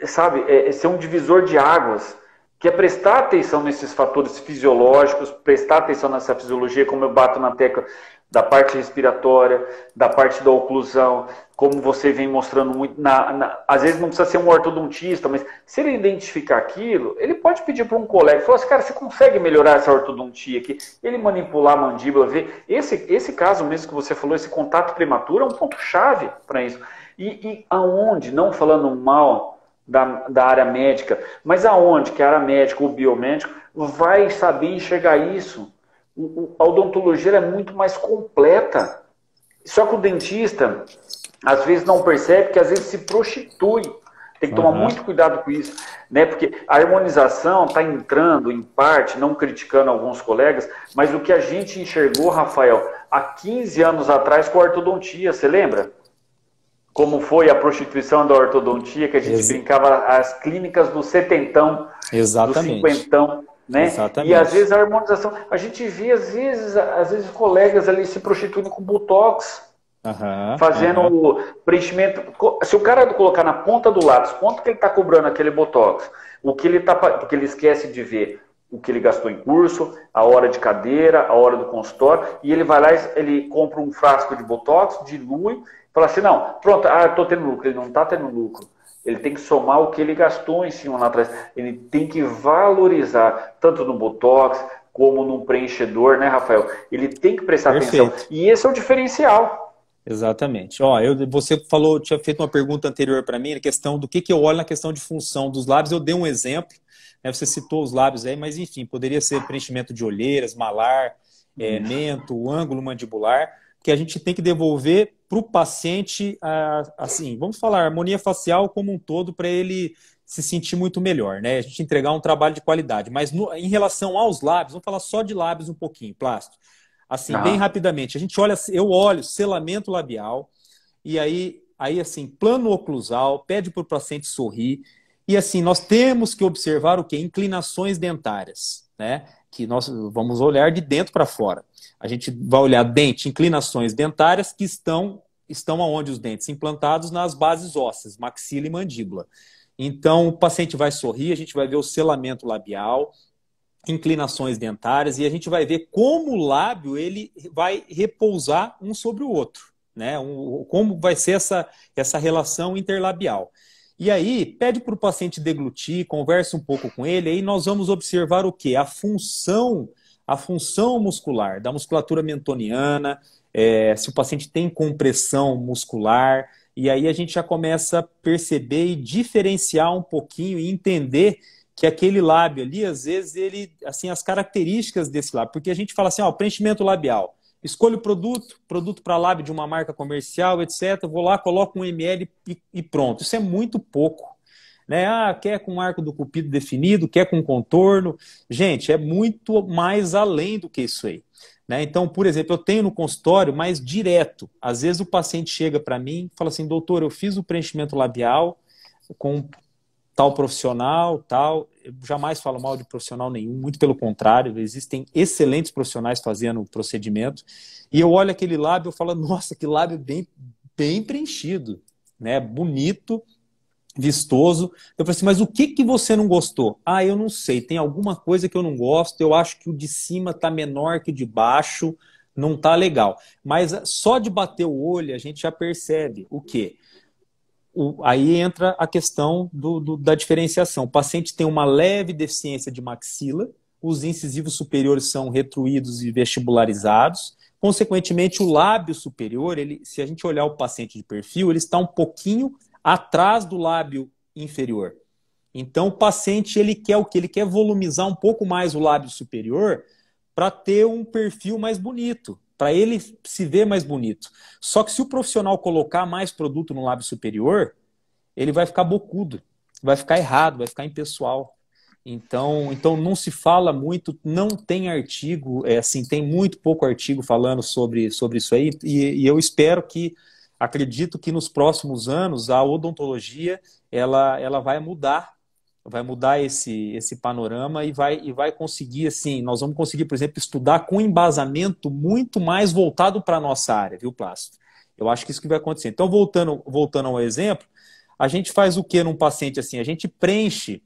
sabe, ser um divisor de águas, que é prestar atenção nesses fatores fisiológicos, prestar atenção nessa fisiologia, como eu bato na tecla da parte respiratória, da parte da oclusão, como você vem mostrando muito, às vezes não precisa ser um ortodontista, mas se ele identificar aquilo, ele pode pedir para um colega, falar assim, cara, você consegue melhorar essa ortodontia aqui? Ele manipular a mandíbula, ver. Esse caso mesmo que você falou, esse contato prematuro é um ponto-chave para isso. E aonde, não falando mal da área médica, mas aonde que a área médica, o biomédico, vai saber enxergar isso? A odontologia é muito mais completa. Só que o dentista, às vezes, não percebe que às vezes se prostitui. Tem que tomar Aham. muito cuidado com isso, né? Porque a harmonização está entrando, em parte, não criticando alguns colegas, mas o que a gente enxergou, Rafael, há 15 anos atrás com a ortodontia, você lembra? Como foi a prostituição da ortodontia, que a gente Ex- brincava as clínicas do setentão, do exatamente. cinquentão, né? E às Exatamente. vezes a harmonização, a gente vê às vezes colegas ali se prostituindo com botox, Aham. Aham. fazendo preenchimento. Se o cara colocar na ponta do lápis quanto que ele está cobrando aquele botox, o que ele tá, porque ele esquece de ver o que ele gastou em curso, a hora de cadeira, a hora do consultório, e ele vai lá, ele compra um frasco de botox, dilui, fala assim, não, pronto, estou tendo lucro. Ele não está tendo lucro. Ele tem que somar o que ele gastou em cima lá atrás. Ele tem que valorizar, tanto no botox, como no preenchedor, né, Rafael? Ele tem que prestar atenção. Perfeito. E esse é o diferencial. Exatamente. Ó, você falou, tinha feito uma pergunta anterior para mim, a questão do que eu olho na questão de função dos lábios. Eu dei um exemplo, né, você citou os lábios aí, mas enfim, poderia ser preenchimento de olheiras, malar, Isso. mento, o ângulo mandibular, que a gente tem que devolver para o paciente, assim, vamos falar, harmonia facial como um todo, para ele se sentir muito melhor, né? A gente entregar um trabalho de qualidade. Mas em relação aos lábios, vamos falar só de lábios um pouquinho, Plástico. Assim, bem Aham. rapidamente, eu olho selamento labial, e aí assim, plano oclusal, pede para o paciente sorrir, e assim, nós temos que observar o quê? Inclinações dentárias, né? Que nós vamos olhar de dentro para fora. A gente vai olhar dente, inclinações dentárias que estão aonde os dentes implantados nas bases ósseas, maxila e mandíbula. Então, o paciente vai sorrir, a gente vai ver o selamento labial, inclinações dentárias, e a gente vai ver como o lábio ele vai repousar um sobre o outro, né? Como vai ser essa relação interlabial. E aí, pede para o paciente deglutir, conversa um pouco com ele, aí nós vamos observar o quê? A função muscular, da musculatura mentoniana, se o paciente tem compressão muscular, e aí a gente já começa a perceber e diferenciar um pouquinho e entender que aquele lábio ali, às vezes, ele, assim, as características desse lábio, porque a gente fala assim, ó, preenchimento labial, escolho o produto para lábio de uma marca comercial, etc, vou lá, coloco 1 ml e pronto. Isso é muito pouco, né? Ah, quer com arco do cupido definido, quer com contorno. Gente, é muito mais além do que isso aí, né? Então, por exemplo, eu tenho no consultório mais direto. Às vezes o paciente chega para mim e fala assim, doutor, eu fiz o preenchimento labial com tal profissional, tal. Eu jamais falo mal de profissional nenhum, muito pelo contrário, existem excelentes profissionais fazendo o procedimento. E eu olho aquele lábio e falo, nossa, que lábio bem preenchido, né? Bonito, vistoso. Eu falei assim, mas o que você não gostou? Ah, eu não sei, tem alguma coisa que eu não gosto, eu acho que o de cima está menor que o de baixo, não está legal. Mas só de bater o olho a gente já percebe o quê? Aí entra a questão da diferenciação. O paciente tem uma leve deficiência de maxila, os incisivos superiores são retruídos e vestibularizados, consequentemente o lábio superior, se a gente olhar o paciente de perfil, ele está um pouquinho atrás do lábio inferior. Então o paciente ele quer o quê? Ele quer volumizar um pouco mais o lábio superior para ter um perfil mais bonito, para ele se ver mais bonito. Só que se o profissional colocar mais produto no lábio superior, ele vai ficar bocudo, vai ficar errado, vai ficar impessoal. Então não se fala muito, não tem artigo, assim, tem muito pouco artigo falando sobre isso aí, e eu acredito que nos próximos anos a odontologia ela vai mudar esse panorama e vai conseguir, assim, nós vamos conseguir, por exemplo, estudar com embasamento muito mais voltado para a nossa área, viu, Plástico? Eu acho que isso que vai acontecer. Então, voltando ao exemplo, a gente faz o que num paciente assim? A gente preenche,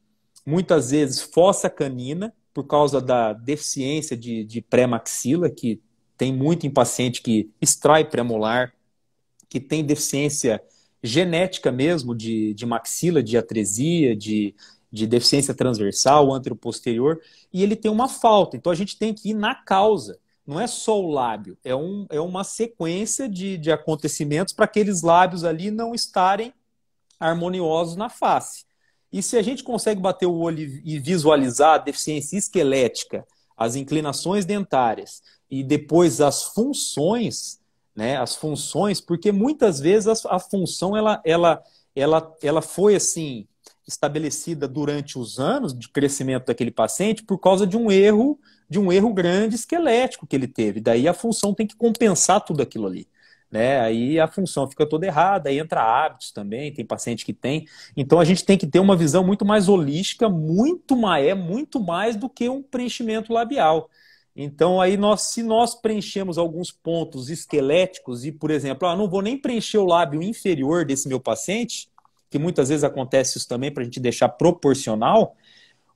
muitas vezes, fossa canina, por causa da deficiência de pré-maxila, que tem muito em paciente que extrai premolar, que tem deficiência genética mesmo de maxila, de atresia, de deficiência transversal, anteroposterior, e ele tem uma falta. Então a gente tem que ir na causa. Não é só o lábio, é uma sequência de acontecimentos para aqueles lábios ali não estarem harmoniosos na face. E se a gente consegue bater o olho e visualizar a deficiência esquelética, as inclinações dentárias e depois as funções, né, porque muitas vezes a função ela foi assim estabelecida durante os anos de crescimento daquele paciente por causa de um erro grande esquelético que ele teve. Daí a função tem que compensar tudo aquilo ali, né? Aí a função fica toda errada, aí entra hábitos também, tem paciente que tem. Então a gente tem que ter uma visão muito mais holística, muito mais do que um preenchimento labial. Então aí se nós preenchemos alguns pontos esqueléticos e, por exemplo, não vou nem preencher o lábio inferior desse meu paciente, que muitas vezes acontece isso também para a gente deixar proporcional,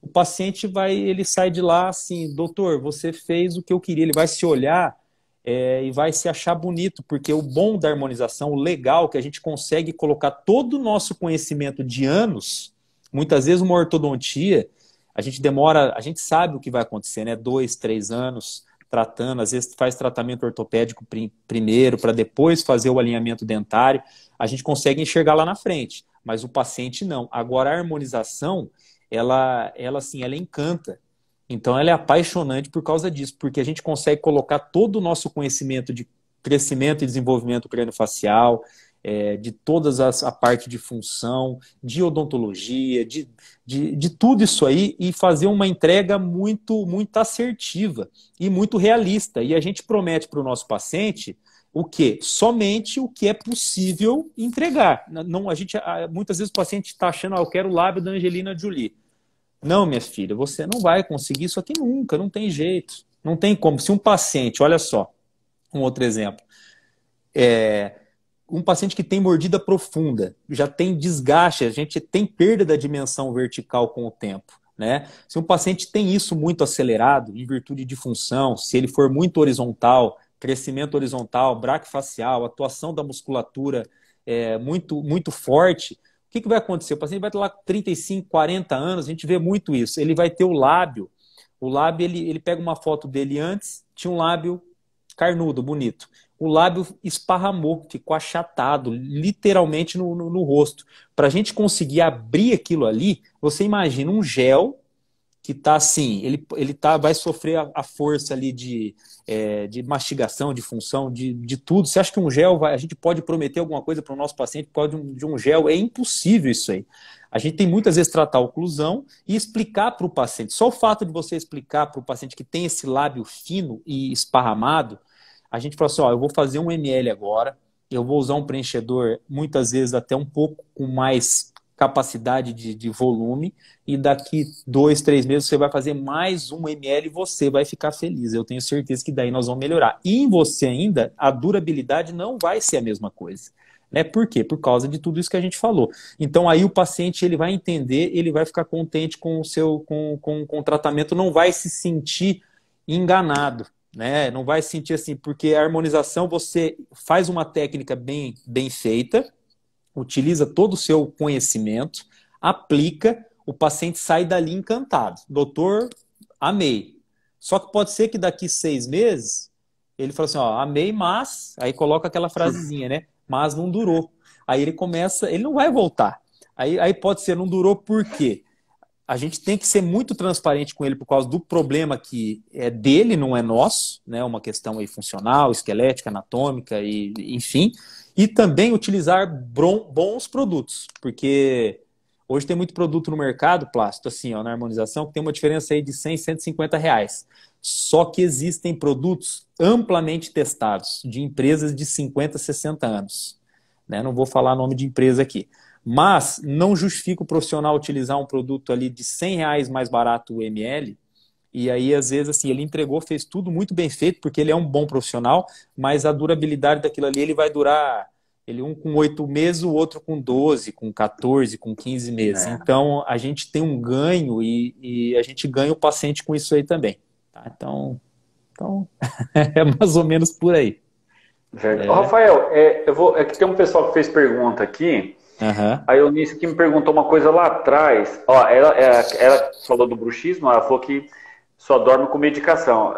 o paciente ele sai de lá assim, doutor, você fez o que eu queria, ele vai se olhar e vai se achar bonito, porque o bom da harmonização, o legal, que a gente consegue colocar todo o nosso conhecimento de anos, muitas vezes uma ortodontia, a gente sabe o que vai acontecer, né? 2, 3 anos tratando, às vezes faz tratamento ortopédico primeiro, para depois fazer o alinhamento dentário, a gente consegue enxergar lá na frente, mas o paciente não. Agora a harmonização, ela encanta. Então ela é apaixonante por causa disso, porque a gente consegue colocar todo o nosso conhecimento de crescimento e desenvolvimento craniofacial, de todas a parte de função, de odontologia, de tudo isso aí e fazer uma entrega muito, muito assertiva e muito realista. E a gente promete para o nosso paciente o quê? Somente o que é possível entregar. Não, muitas vezes o paciente está achando, eu quero o lábio da Angelina Jolie. Não, minha filha, você não vai conseguir isso aqui nunca, não tem jeito. Não tem como. Se um paciente, olha só, um outro exemplo, um paciente que tem mordida profunda, já tem desgaste, a gente tem perda da dimensão vertical com o tempo, né? Se um paciente tem isso muito acelerado, em virtude de função, se ele for muito horizontal, crescimento horizontal, braquifacial, atuação da musculatura muito, muito forte, o que vai acontecer? O paciente vai ter lá 35, 40 anos, a gente vê muito isso. Ele vai ter o lábio, ele pega uma foto dele antes, tinha um lábio carnudo, bonito. O lábio esparramou, ficou achatado, literalmente no rosto. Para a gente conseguir abrir aquilo ali, você imagina um gel que está assim, vai sofrer a força ali de mastigação, de função, de tudo. Você acha que um gel, a gente pode prometer alguma coisa para o nosso paciente de um gel? É impossível isso aí. A gente tem muitas vezes tratar a oclusão e explicar para o paciente. Só o fato de você explicar para o paciente que tem esse lábio fino e esparramado, a gente fala assim, eu vou fazer 1 ml agora, eu vou usar um preenchedor, muitas vezes até um pouco com mais capacidade de volume, e daqui 2, 3 meses você vai fazer mais 1 ml e você vai ficar feliz. Eu tenho certeza que daí nós vamos melhorar. E em você ainda, a durabilidade não vai ser a mesma coisa. Né? Por quê? Por causa de tudo isso que a gente falou. Então aí o paciente ele vai entender, ele vai ficar contente com o tratamento, não vai se sentir enganado. Né? Não vai sentir assim, porque a harmonização você faz uma técnica bem feita, utiliza todo o seu conhecimento, aplica, o paciente sai dali encantado. Doutor, amei. Só que pode ser que daqui 6 meses ele fala assim, amei, mas... Aí coloca aquela frasezinha, né? Mas não durou. Aí ele começa, ele não vai voltar. Aí pode ser, não durou por quê? A gente tem que ser muito transparente com ele por causa do problema que é dele, não é nosso, né? Uma questão aí funcional, esquelética, anatômica, e enfim. E também utilizar bons produtos, porque hoje tem muito produto no mercado, Plástico, assim, na harmonização, que tem uma diferença aí de 100, 150 reais. Só que existem produtos amplamente testados, de empresas de 50, 60 anos. Né? Não vou falar nome de empresa aqui. Mas não justifica o profissional utilizar um produto ali de 100 reais mais barato o ml, e aí às vezes assim, ele entregou, fez tudo muito bem feito, porque ele é um bom profissional, mas a durabilidade daquilo ali, ele vai durar, um com 8 meses, o outro com 12, com 14, com 15 meses. Então a gente tem um ganho e a gente ganha o paciente com isso aí também. Tá? Então é mais ou menos por aí. Rafael, que tem um pessoal que fez pergunta aqui. Uhum. A Eunice que me perguntou uma coisa lá atrás. Ela falou do bruxismo, ela falou que só dorme com medicação.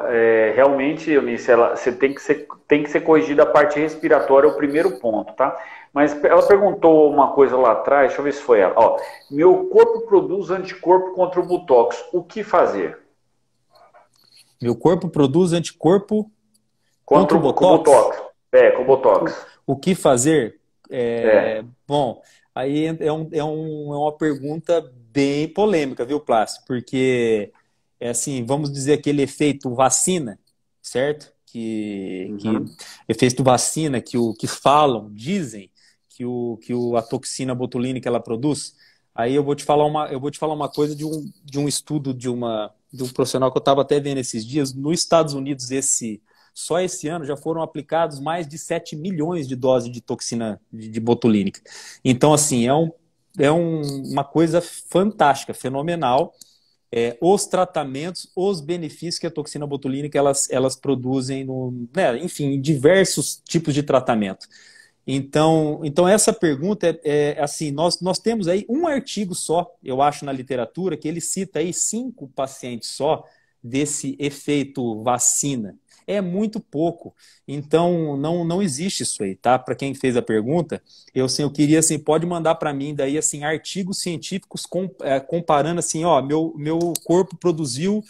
Realmente, Eunice, você tem que ser corrigida a parte respiratória, é o primeiro ponto, tá? Mas ela perguntou uma coisa lá atrás, deixa eu ver se foi ela. Meu corpo produz anticorpo contra o Botox, o que fazer? Meu corpo produz anticorpo contra o Botox? Com o Botox. O que fazer? Bom, aí é uma pergunta bem polêmica, viu, Plácio? Porque, assim, vamos dizer aquele efeito vacina, certo? Efeito vacina, que falam, dizem, que a toxina botulínica ela produz. Aí eu vou te falar uma coisa de um estudo de um profissional que eu estava até vendo esses dias. Nos Estados Unidos, só esse ano já foram aplicados mais de 7 milhões de doses de toxina de botulínica. Então, assim, uma coisa fantástica, fenomenal. Os tratamentos, os benefícios que a toxina botulínica elas produzem, enfim, em diversos tipos de tratamento. Então essa pergunta assim, nós temos aí um artigo só, eu acho, na literatura, que ele cita aí 5 pacientes só desse efeito vacina. É muito pouco. Então, não existe isso aí, tá? Para quem fez a pergunta, eu queria, assim, pode mandar para mim daí, assim, artigos científicos comparando, assim, meu corpo produziu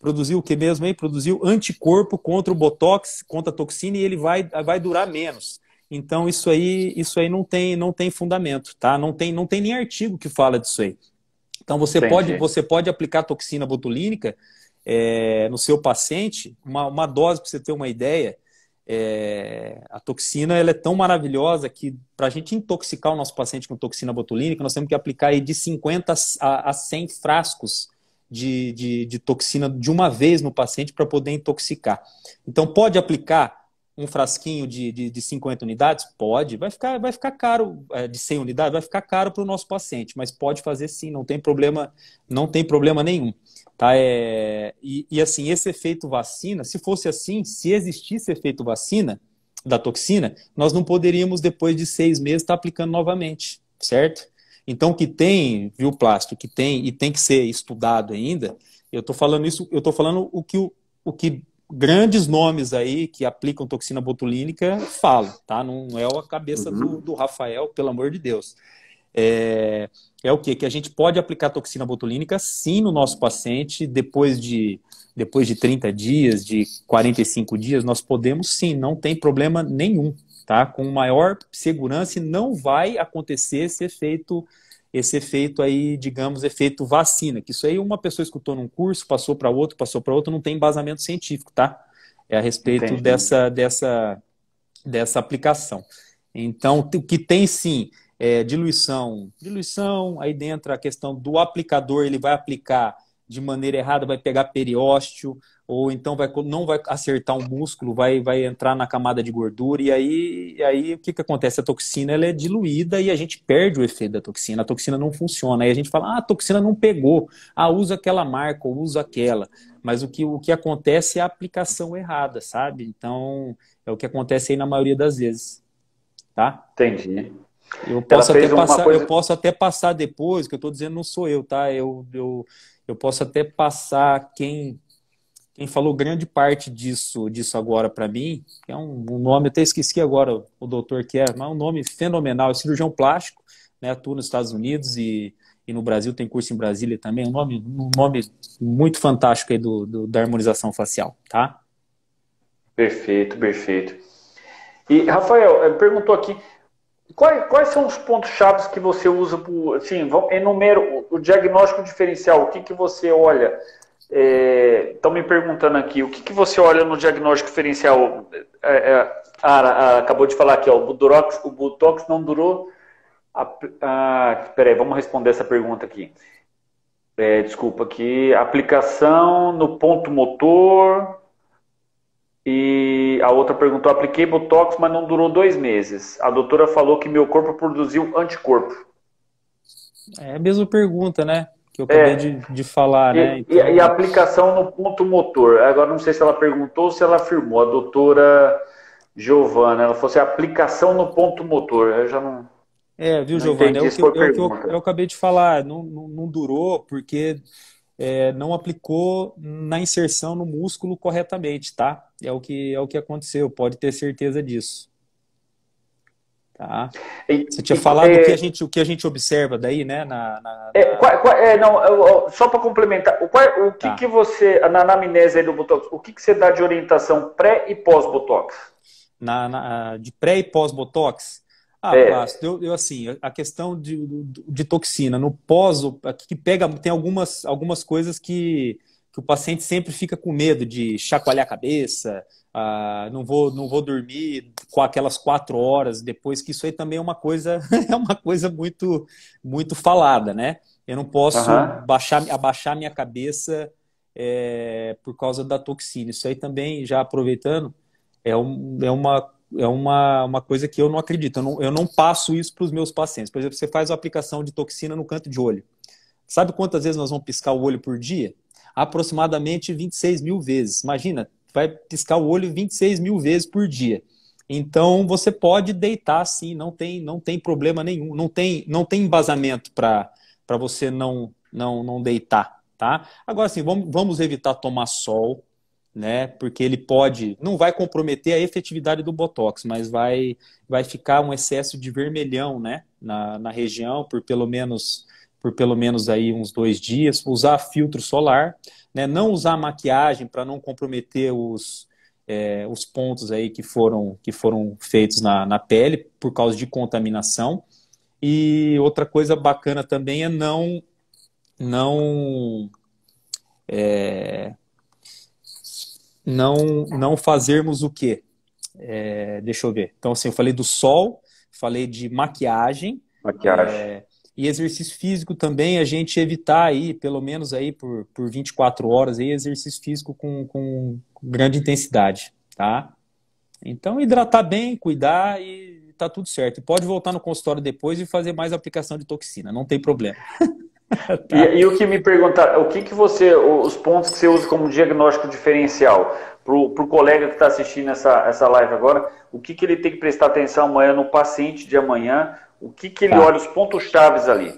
o que mesmo aí? Produziu anticorpo contra o Botox, contra a toxina, e ele vai durar menos. Então isso aí não tem fundamento, tá? Não tem nem artigo que fala disso aí. Então Entendi. você pode aplicar toxina botulínica no seu paciente, uma dose para você ter uma ideia. A toxina ela é tão maravilhosa que para a gente intoxicar o nosso paciente com toxina botulínica, nós temos que aplicar aí de 50 a 100 frascos de toxina de uma vez no paciente para poder intoxicar. Então, pode aplicar um frasquinho de 50 unidades? Pode. Vai ficar caro, de 100 unidades, vai ficar caro para o nosso paciente, mas pode fazer sim, não tem problema nenhum. Tá? E assim, esse efeito vacina, se fosse assim, se existisse efeito vacina da toxina, nós não poderíamos, depois de 6 meses, estar aplicando novamente, certo? Então, o que tem, viu, Plástico, que tem e tem que ser estudado ainda, eu estou falando isso, eu estou falando o que grandes nomes aí que aplicam toxina botulínica falam, tá? Não é a cabeça Uhum. do Rafael, pelo amor de Deus. O quê? Que a gente pode aplicar toxina botulínica sim no nosso paciente depois de 30 dias, de 45 dias, nós podemos sim, não tem problema nenhum, tá? Com maior segurança e não vai acontecer esse efeito aí, digamos, efeito vacina, que isso aí uma pessoa escutou num curso, passou para outro, não tem embasamento científico, tá? É a respeito Entendi. dessa aplicação. Então, o que tem sim diluição, aí dentro a questão do aplicador, ele vai aplicar de maneira errada, vai pegar periósteo, ou então não vai acertar um músculo, vai entrar na camada de gordura, e aí o que acontece? A toxina ela é diluída e a gente perde o efeito da toxina, a toxina não funciona, aí a gente fala, a toxina não pegou, usa aquela marca, ou usa aquela, mas o que acontece é a aplicação errada, sabe? Então, é o que acontece aí na maioria das vezes, tá? Entendi. Eu Ela posso até fez uma passar, eu coisa. posso até passar depois, o que eu estou dizendo não sou eu, tá? Eu posso até passar quem falou grande parte disso agora para mim, que é um nome, até esqueci agora o doutor que é, mas é um nome fenomenal, é cirurgião plástico, né? Atua nos Estados Unidos e no Brasil, tem curso em Brasília também, um nome muito fantástico aí da harmonização facial, tá? Perfeito, perfeito. E, Rafael, perguntou aqui, quais são os pontos chaves que você usa, assim, enumera o diagnóstico diferencial, o que que você olha? Estão me perguntando aqui, o que que você olha no diagnóstico diferencial? Acabou de falar aqui, ó, o Botox não durou. Peraí, vamos responder essa pergunta aqui. Desculpa aqui. Aplicação no ponto motor. E a outra perguntou: apliquei Botox, mas não durou 2 meses. A doutora falou que meu corpo produziu anticorpo. É a mesma pergunta, né? Que eu acabei É, de falar, né? e a Então, aplicação no ponto motor. Agora não sei se ela perguntou ou se ela afirmou. A doutora Giovana, ela falou assim: aplicação no ponto motor. Eu já viu, não Giovanni? entendi se foi Eu pergunta. acabei de falar, não durou porque não aplicou na inserção no músculo corretamente, tá? É o que aconteceu, pode ter certeza disso, tá? E, Você tinha e, falado é, o que a gente observa daí, né? não, só para complementar, o que Tá. que você, na anamnese aí do Botox, o que que você dá de orientação pré e pós-Botox? De pré e pós-botox. É, Plácido, assim, a questão de toxina no pós, que pega, tem algumas coisas que o paciente sempre fica com medo de chacoalhar a cabeça, não vou dormir com aquelas 4 horas depois, que isso aí também é uma coisa, é uma coisa muito falada, né? Eu não posso aham. abaixar minha cabeça por causa da toxina. Isso aí também, já aproveitando, uma coisa que eu não acredito. Eu não passo isso para os meus pacientes. Por exemplo, você faz a aplicação de toxina no canto de olho. Sabe quantas vezes nós vamos piscar o olho por dia? Aproximadamente 26 mil vezes. Imagina, vai piscar o olho 26 mil vezes por dia. Então, você pode deitar sim, não tem problema nenhum. Não tem embasamento para você não deitar, tá? Agora, sim, vamos evitar tomar sol, né? Porque ele não vai comprometer a efetividade do Botox, mas vai ficar um excesso de vermelhão, né? Na região por pelo menos aí uns 2 dias. Usar filtro solar, né? Não usar maquiagem para não comprometer os pontos aí que foram feitos na pele por causa de contaminação. E outra coisa bacana também é não fazermos o quê? Deixa eu ver. Então, assim, eu falei do sol, falei de maquiagem, Maquiagem. e exercício físico também, a gente evitar aí, pelo menos aí por 24 horas, aí, exercício físico com grande intensidade, tá? Então, hidratar bem, cuidar e tá tudo certo. E pode voltar no consultório depois e fazer mais aplicação de toxina, não tem problema. Tá? E o que me perguntar, o que os pontos que você usa como diagnóstico diferencial para o colega que está assistindo essa live agora, o que ele tem que prestar atenção amanhã no paciente de amanhã, o que ele Tá. olha, os pontos chaves ali?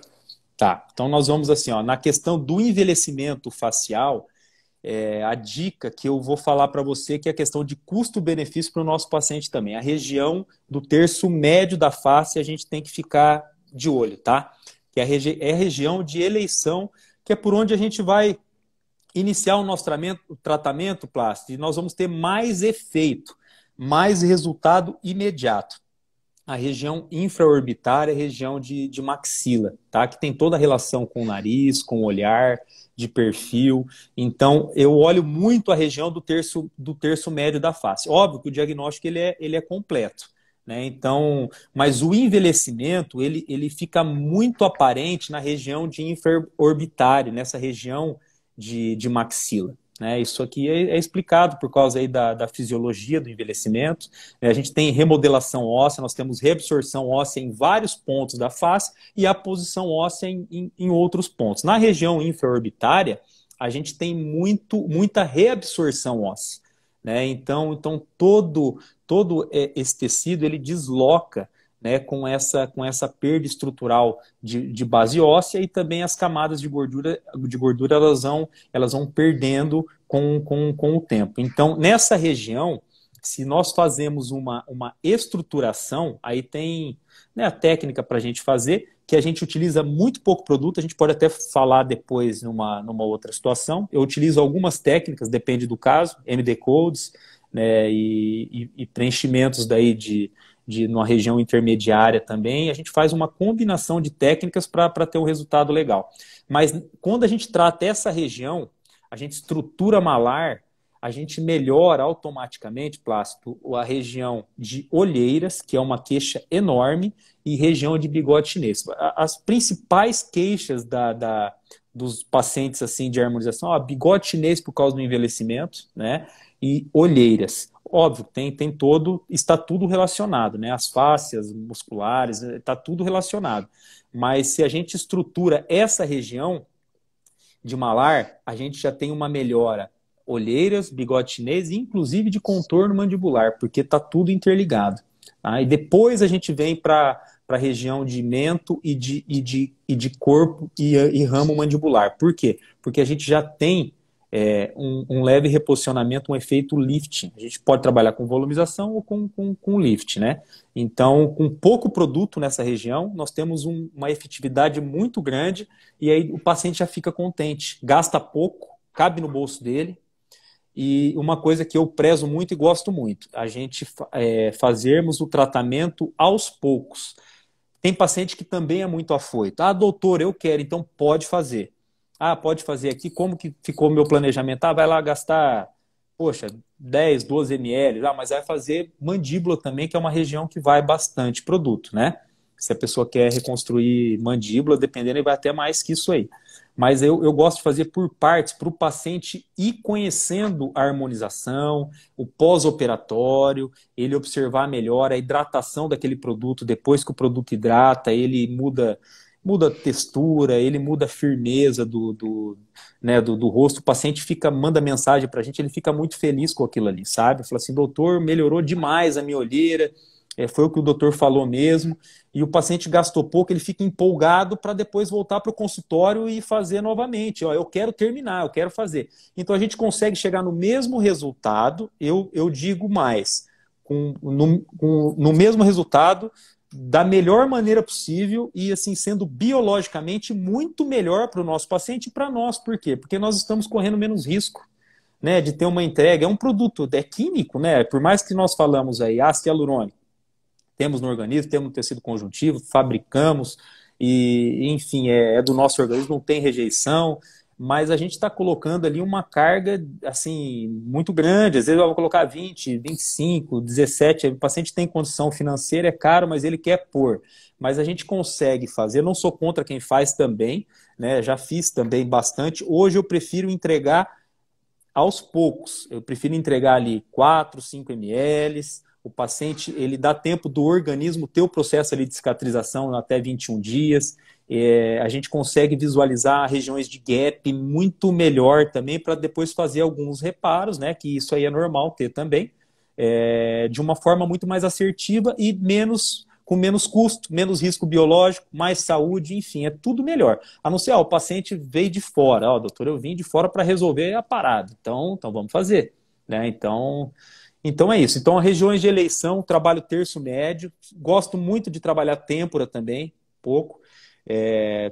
Tá, então nós vamos assim, ó, na questão do envelhecimento facial, a dica que eu vou falar para você que é a questão de custo-benefício para o nosso paciente também. A região do terço médio da face a gente tem que ficar de olho, tá? Que é a região de eleição, que é por onde a gente vai iniciar o nosso tratamento plástico, e nós vamos ter mais efeito, mais resultado imediato. A região infraorbitária, a região de maxila, tá? Que tem toda a relação com o nariz, com o olhar, de perfil. Então, eu olho muito a região do terço médio da face. Óbvio que o diagnóstico ele é completo, né? Então, mas o envelhecimento ele fica muito aparente na região de infraorbitária, nessa região de maxila. Né? Isso aqui é explicado por causa aí da fisiologia do envelhecimento. A gente tem remodelação óssea, nós temos reabsorção óssea em vários pontos da face e a posição óssea em outros pontos. Na região infraorbitária, a gente tem muita reabsorção óssea. Né? Então todo esse tecido ele desloca, né, com essa perda estrutural de base óssea, e também as camadas de gordura elas vão perdendo com o tempo. Então, nessa região, se nós fazemos uma estruturação, aí tem, né, a técnica para a gente fazer, que a gente utiliza muito pouco produto, a gente pode até falar depois numa outra situação. Eu utilizo algumas técnicas, depende do caso, MD Codes, né, e preenchimentos daí numa região intermediária também. A gente faz uma combinação de técnicas para ter um resultado legal. Mas quando a gente trata essa região, a gente estrutura malar, a gente melhora automaticamente, Plácido, a região de olheiras, que é uma queixa enorme, e região de bigode chinês. As principais queixas dos pacientes assim, de harmonização, bigode chinês por causa do envelhecimento, né? E olheiras. Óbvio, está tudo relacionado, né? As fáscias musculares, está tudo relacionado. Mas se a gente estrutura essa região de malar, a gente já tem uma melhora. Olheiras, bigode chinês, inclusive de contorno mandibular, porque está tudo interligado. Tá? E depois a gente vem para a região de mento e de corpo e ramo mandibular. Por quê? Porque a gente já tem um leve reposicionamento, um efeito lifting. A gente pode trabalhar com volumização ou com lift, né? Então, com pouco produto nessa região, nós temos uma efetividade muito grande, e aí o paciente já fica contente. Gasta pouco, cabe no bolso dele. E uma coisa que eu prezo muito e gosto muito, a gente fazermos o tratamento aos poucos. Tem paciente que também é muito afoito. Doutor, eu quero, então pode fazer. Pode fazer aqui, como que ficou o meu planejamento? Vai lá gastar, 10, 12 ml, mas vai fazer mandíbula também, que é uma região que vai bastante produto, né? Se a pessoa quer reconstruir mandíbula, dependendo, ele vai até mais que isso aí. Mas eu gosto de fazer por partes, para o paciente ir conhecendo a harmonização, o pós-operatório, ele observar melhor a hidratação daquele produto. Depois que o produto hidrata, ele muda a textura, ele muda a firmeza do rosto. O paciente manda mensagem para a gente, ele fica muito feliz com aquilo ali, sabe? Fala assim, doutor, melhorou demais a minha olheira, foi o que o doutor falou mesmo. E o paciente gastou pouco, ele fica empolgado para depois voltar para o consultório e fazer novamente. Eu quero terminar, eu quero fazer. Então a gente consegue chegar no mesmo resultado, eu digo mais, no mesmo resultado, da melhor maneira possível e assim sendo biologicamente muito melhor para o nosso paciente e para nós. Por quê? Porque nós estamos correndo menos risco. né, de ter uma entrega. É um produto, é químico, né? Por mais que nós falamos aí, ácido hialurônico, temos no organismo, temos no tecido conjuntivo, fabricamos, e enfim, é do nosso organismo, não tem rejeição, mas a gente está colocando ali uma carga assim muito grande. Às vezes eu vou colocar 20, 25, 17, o paciente tem condição financeira, é caro, mas ele quer pôr. Mas a gente consegue fazer, eu não sou contra quem faz também, né? Já fiz também bastante. Hoje eu prefiro entregar aos poucos. Eu prefiro entregar ali 4, 5 ml. O paciente, ele dá tempo do organismo ter o processo ali de cicatrização até 21 dias. A gente consegue visualizar regiões de gap muito melhor também para depois fazer alguns reparos, né? Que isso aí é normal ter também, de uma forma muito mais assertiva e com menos custo, menos risco biológico, mais saúde, enfim, é tudo melhor. A não ser, o paciente veio de fora, doutor, eu vim de fora para resolver a parada, então vamos fazer, né? Então é isso. Então, as regiões de eleição, trabalho terço médio, gosto muito de trabalhar têmpora também, pouco.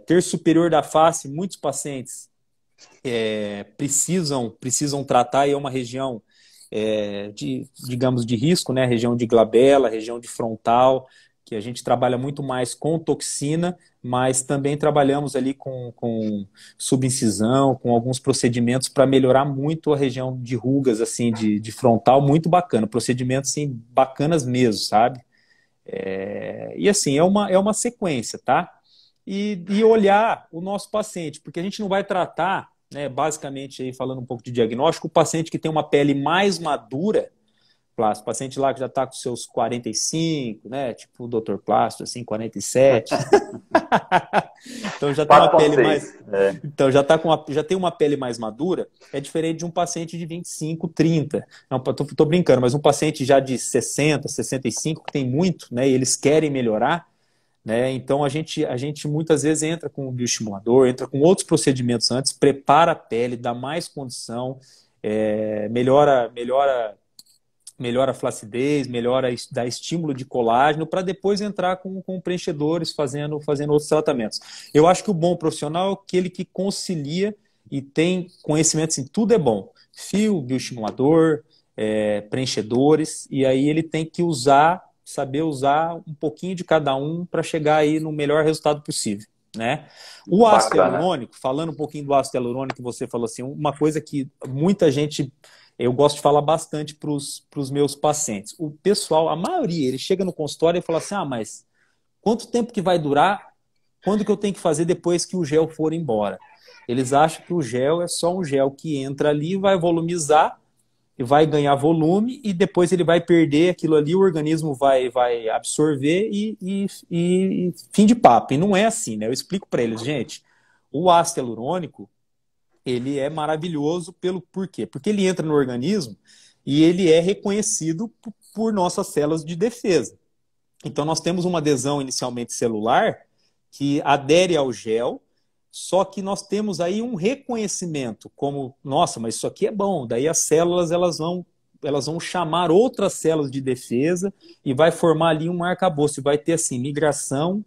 Terço superior da face, muitos pacientes precisam tratar, e é uma região digamos, de risco, né? Região de glabela, região de frontal, que a gente trabalha muito mais com toxina, mas também trabalhamos ali com subincisão, com alguns procedimentos para melhorar muito a região de rugas, assim, de frontal, muito bacana, procedimentos, assim, bacanas mesmo, sabe? E assim, é uma sequência, tá? E olhar o nosso paciente, porque a gente não vai tratar, né, basicamente, aí, falando um pouco de diagnóstico, o paciente que tem uma pele mais madura, Plástico, paciente lá que já está com seus 45, né? Tipo o Dr. Plástico, assim, 47. Então já tem uma pele mais. Então já tem uma pele mais madura, é diferente de um paciente de 25, 30. Não, tô brincando, mas um paciente já de 60, 65, que tem muito, né? E eles querem melhorar, né? Então a gente muitas vezes entra com o bioestimulador, entra com outros procedimentos antes, prepara a pele, dá mais condição, melhora a flacidez, dá estímulo de colágeno, para depois entrar com preenchedores, fazendo outros tratamentos. Eu acho que o bom profissional é aquele que concilia e tem conhecimento, assim, tudo é bom. Fio, bioestimulador, preenchedores, e aí ele tem que saber usar um pouquinho de cada um para chegar aí no melhor resultado possível, né? O ácido hialurônico, falando um pouquinho do ácido hialurônico, você falou assim, uma coisa que muita gente... Eu gosto de falar bastante para os meus pacientes. O pessoal, a maioria, ele chega no consultório e fala assim, mas quanto tempo que vai durar? Quando que eu tenho que fazer depois que o gel for embora? Eles acham que o gel é só um gel que entra ali, vai volumizar, e vai ganhar volume, e depois ele vai perder aquilo ali, o organismo vai absorver e fim de papo. E não é assim, né? Eu explico para eles, gente, o ácido hialurônico, ele é maravilhoso por quê? Porque ele entra no organismo e ele é reconhecido por nossas células de defesa. Então nós temos uma adesão inicialmente celular que adere ao gel, só que nós temos aí um reconhecimento como, nossa, mas isso aqui é bom. Daí as células elas vão chamar outras células de defesa e vai formar ali um arcabouço. Vai ter assim, migração,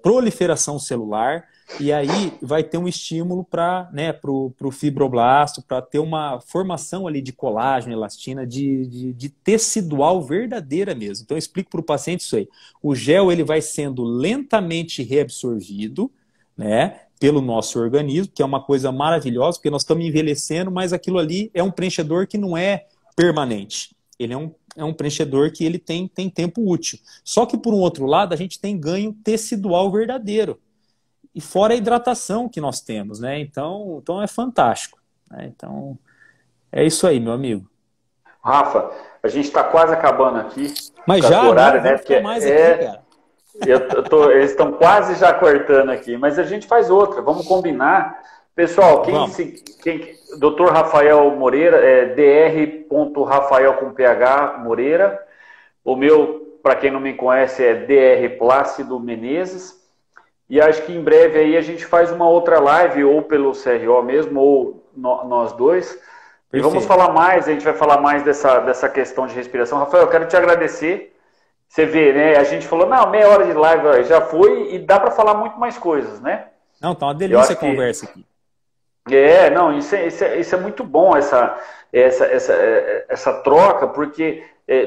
proliferação celular, e aí vai ter um estímulo para o fibroblasto, para ter uma formação ali de colágeno, elastina, de tecidual verdadeira mesmo. Então eu explico para o paciente isso aí. O gel ele vai sendo lentamente reabsorvido, né, pelo nosso organismo, que é uma coisa maravilhosa, porque nós estamos envelhecendo, mas aquilo ali é um preenchedor que não é permanente. Ele é um preenchedor que ele tem tempo útil. Só que, por um outro lado, a gente tem ganho tecidual verdadeiro. E fora a hidratação que nós temos, né? Então é fantástico, né? Então, é isso aí, meu amigo. Rafa, a gente está quase acabando aqui. Mas já, horário, né? Porque mais aqui, cara. Eles estão quase já cortando aqui, mas a gente faz outra, vamos combinar. Pessoal, Dr. Rafael Moreira, dr.rafael com PH Moreira. O meu, para quem não me conhece, é Dr. Plácido Menezes. E acho que em breve aí a gente faz uma outra live, ou pelo CRO mesmo, ou nós dois. Perfeito. E vamos falar mais, a gente vai falar mais dessa questão de respiração. Rafael, eu quero te agradecer. Você vê, né? A gente falou, meia hora de live já foi, e dá para falar muito mais coisas, né? Não, tá uma delícia a conversa aqui. Não, isso é muito bom, essa troca, porque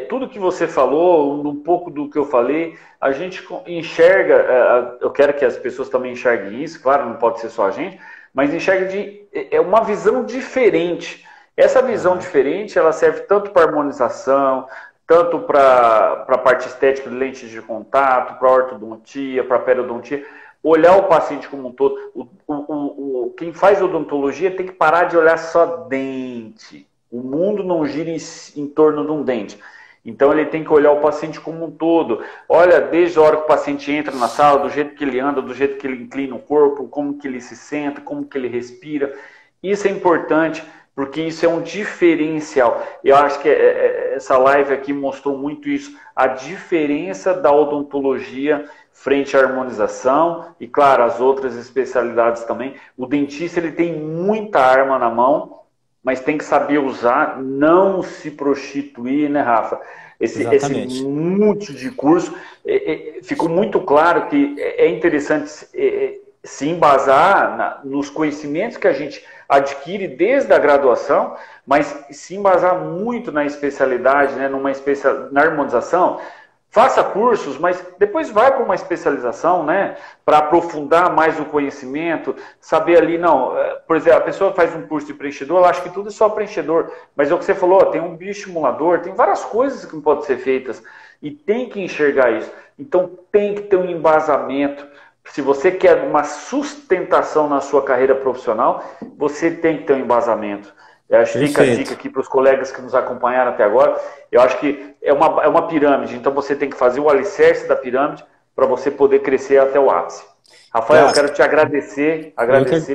tudo que você falou, um pouco do que eu falei, a gente enxerga, eu quero que as pessoas também enxerguem isso, claro, não pode ser só a gente, mas enxerga uma visão diferente. Essa visão diferente, ela serve tanto para harmonização, tanto para a parte estética de lentes de contato, para ortodontia, para periodontia, olhar o paciente como um todo. Quem faz odontologia tem que parar de olhar só dente. O mundo não gira em torno de um dente. Então ele tem que olhar o paciente como um todo. Olha, desde a hora que o paciente entra na sala, do jeito que ele anda, do jeito que ele inclina o corpo, como que ele se senta, como que ele respira. Isso é importante, porque isso é um diferencial. Eu acho que essa live aqui mostrou muito isso. A diferença da odontologia frente à harmonização e, claro, as outras especialidades também. O dentista ele tem muita arma na mão, mas tem que saber usar, não se prostituir, né, Rafa? Esse monte de curso, ficou muito claro que é interessante se embasar nos conhecimentos que a gente adquire desde a graduação, mas se embasar muito na especialidade, né, na harmonização. Faça cursos, mas depois vai para uma especialização, né? Para aprofundar mais o conhecimento, saber ali, não. Por exemplo, a pessoa faz um curso de preenchedor, ela acha que tudo é só preenchedor. Mas é o que você falou, tem um bioestimulador, tem várias coisas que podem ser feitas. E tem que enxergar isso. Então tem que ter um embasamento. Se você quer uma sustentação na sua carreira profissional, você tem que ter um embasamento. Eu acho que fica a dica aqui para os colegas que nos acompanharam até agora. Eu acho que é uma pirâmide, então você tem que fazer o alicerce da pirâmide para você poder crescer até o ápice. Rafael, eu quero te agradecer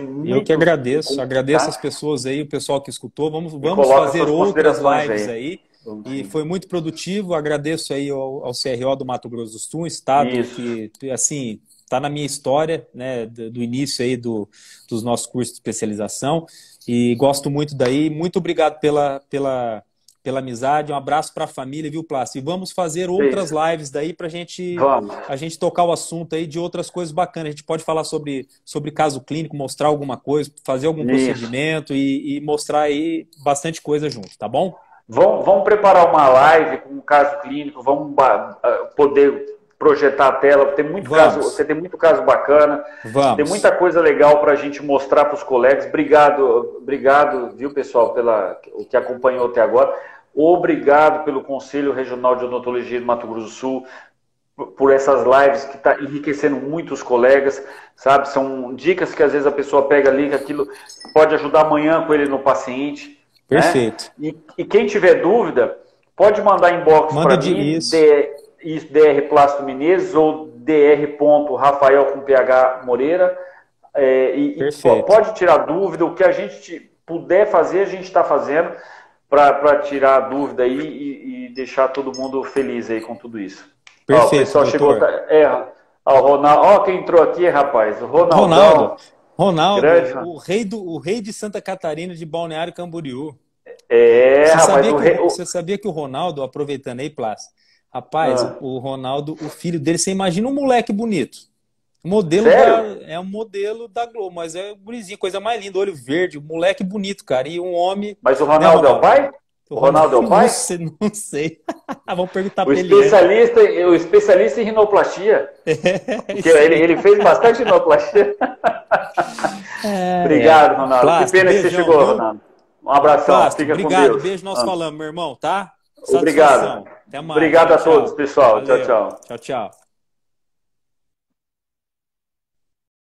muito. Eu que agradeço as pessoas aí, o pessoal que escutou. Vamos fazer outras lives aí. E foi muito produtivo. Agradeço aí ao CRO do Mato Grosso do Sul, estado que, assim, está na minha história, né, do início aí dos nossos cursos de especialização. E gosto muito daí. Muito obrigado pela amizade. Um abraço para a família, viu, Plácio? E vamos fazer outras lives daí para a gente tocar o assunto aí de outras coisas bacanas. A gente pode falar sobre caso clínico, mostrar alguma coisa, fazer algum procedimento e mostrar aí bastante coisa junto, tá bom? Vamos preparar uma live com um caso clínico, vamos poder projetar a tela, você tem muito caso bacana, tem muita coisa legal para a gente mostrar para os colegas. Obrigado, viu, pessoal, o que acompanhou até agora. Obrigado pelo Conselho Regional de Odontologia do Mato Grosso do Sul, por essas lives que está enriquecendo muito os colegas, sabe? São dicas que às vezes a pessoa pega ali, que aquilo pode ajudar amanhã com ele no paciente. Perfeito. Né? E quem tiver dúvida, pode mandar inbox para mim, Dr. Plácido Menezes ou dr.rafael com PH Moreira. Pode tirar dúvida, o que a gente puder fazer, a gente está fazendo para tirar a dúvida aí e deixar todo mundo feliz aí com tudo isso. Perfeito, o pessoal chegou. O Ronaldo. Quem entrou aqui, rapaz? O Ronaldo, o rei de Santa Catarina, de Balneário Camboriú. Você sabia que o Ronaldo, aproveitando aí, Plácido, rapaz, o Ronaldo, o filho dele, você imagina um moleque bonito. É um modelo da Globo, mas é gurizinho, coisa mais linda, olho verde, um moleque bonito, cara, e um homem... Mas o Ronaldo é o pai? O Ronaldo é o pai? Não sei. Vamos perguntar para ele. O especialista em rinoplastia. Porque ele fez bastante rinoplastia. Obrigado, Ronaldo. Plástico, que pena que você chegou, Ronaldo. Um abração. Plástico, fica obrigado, com Deus. beijo, nós falamos, meu irmão, tá? Obrigado. Até mais. Obrigado a todos, pessoal. Valeu. Tchau, tchau. Tchau, tchau.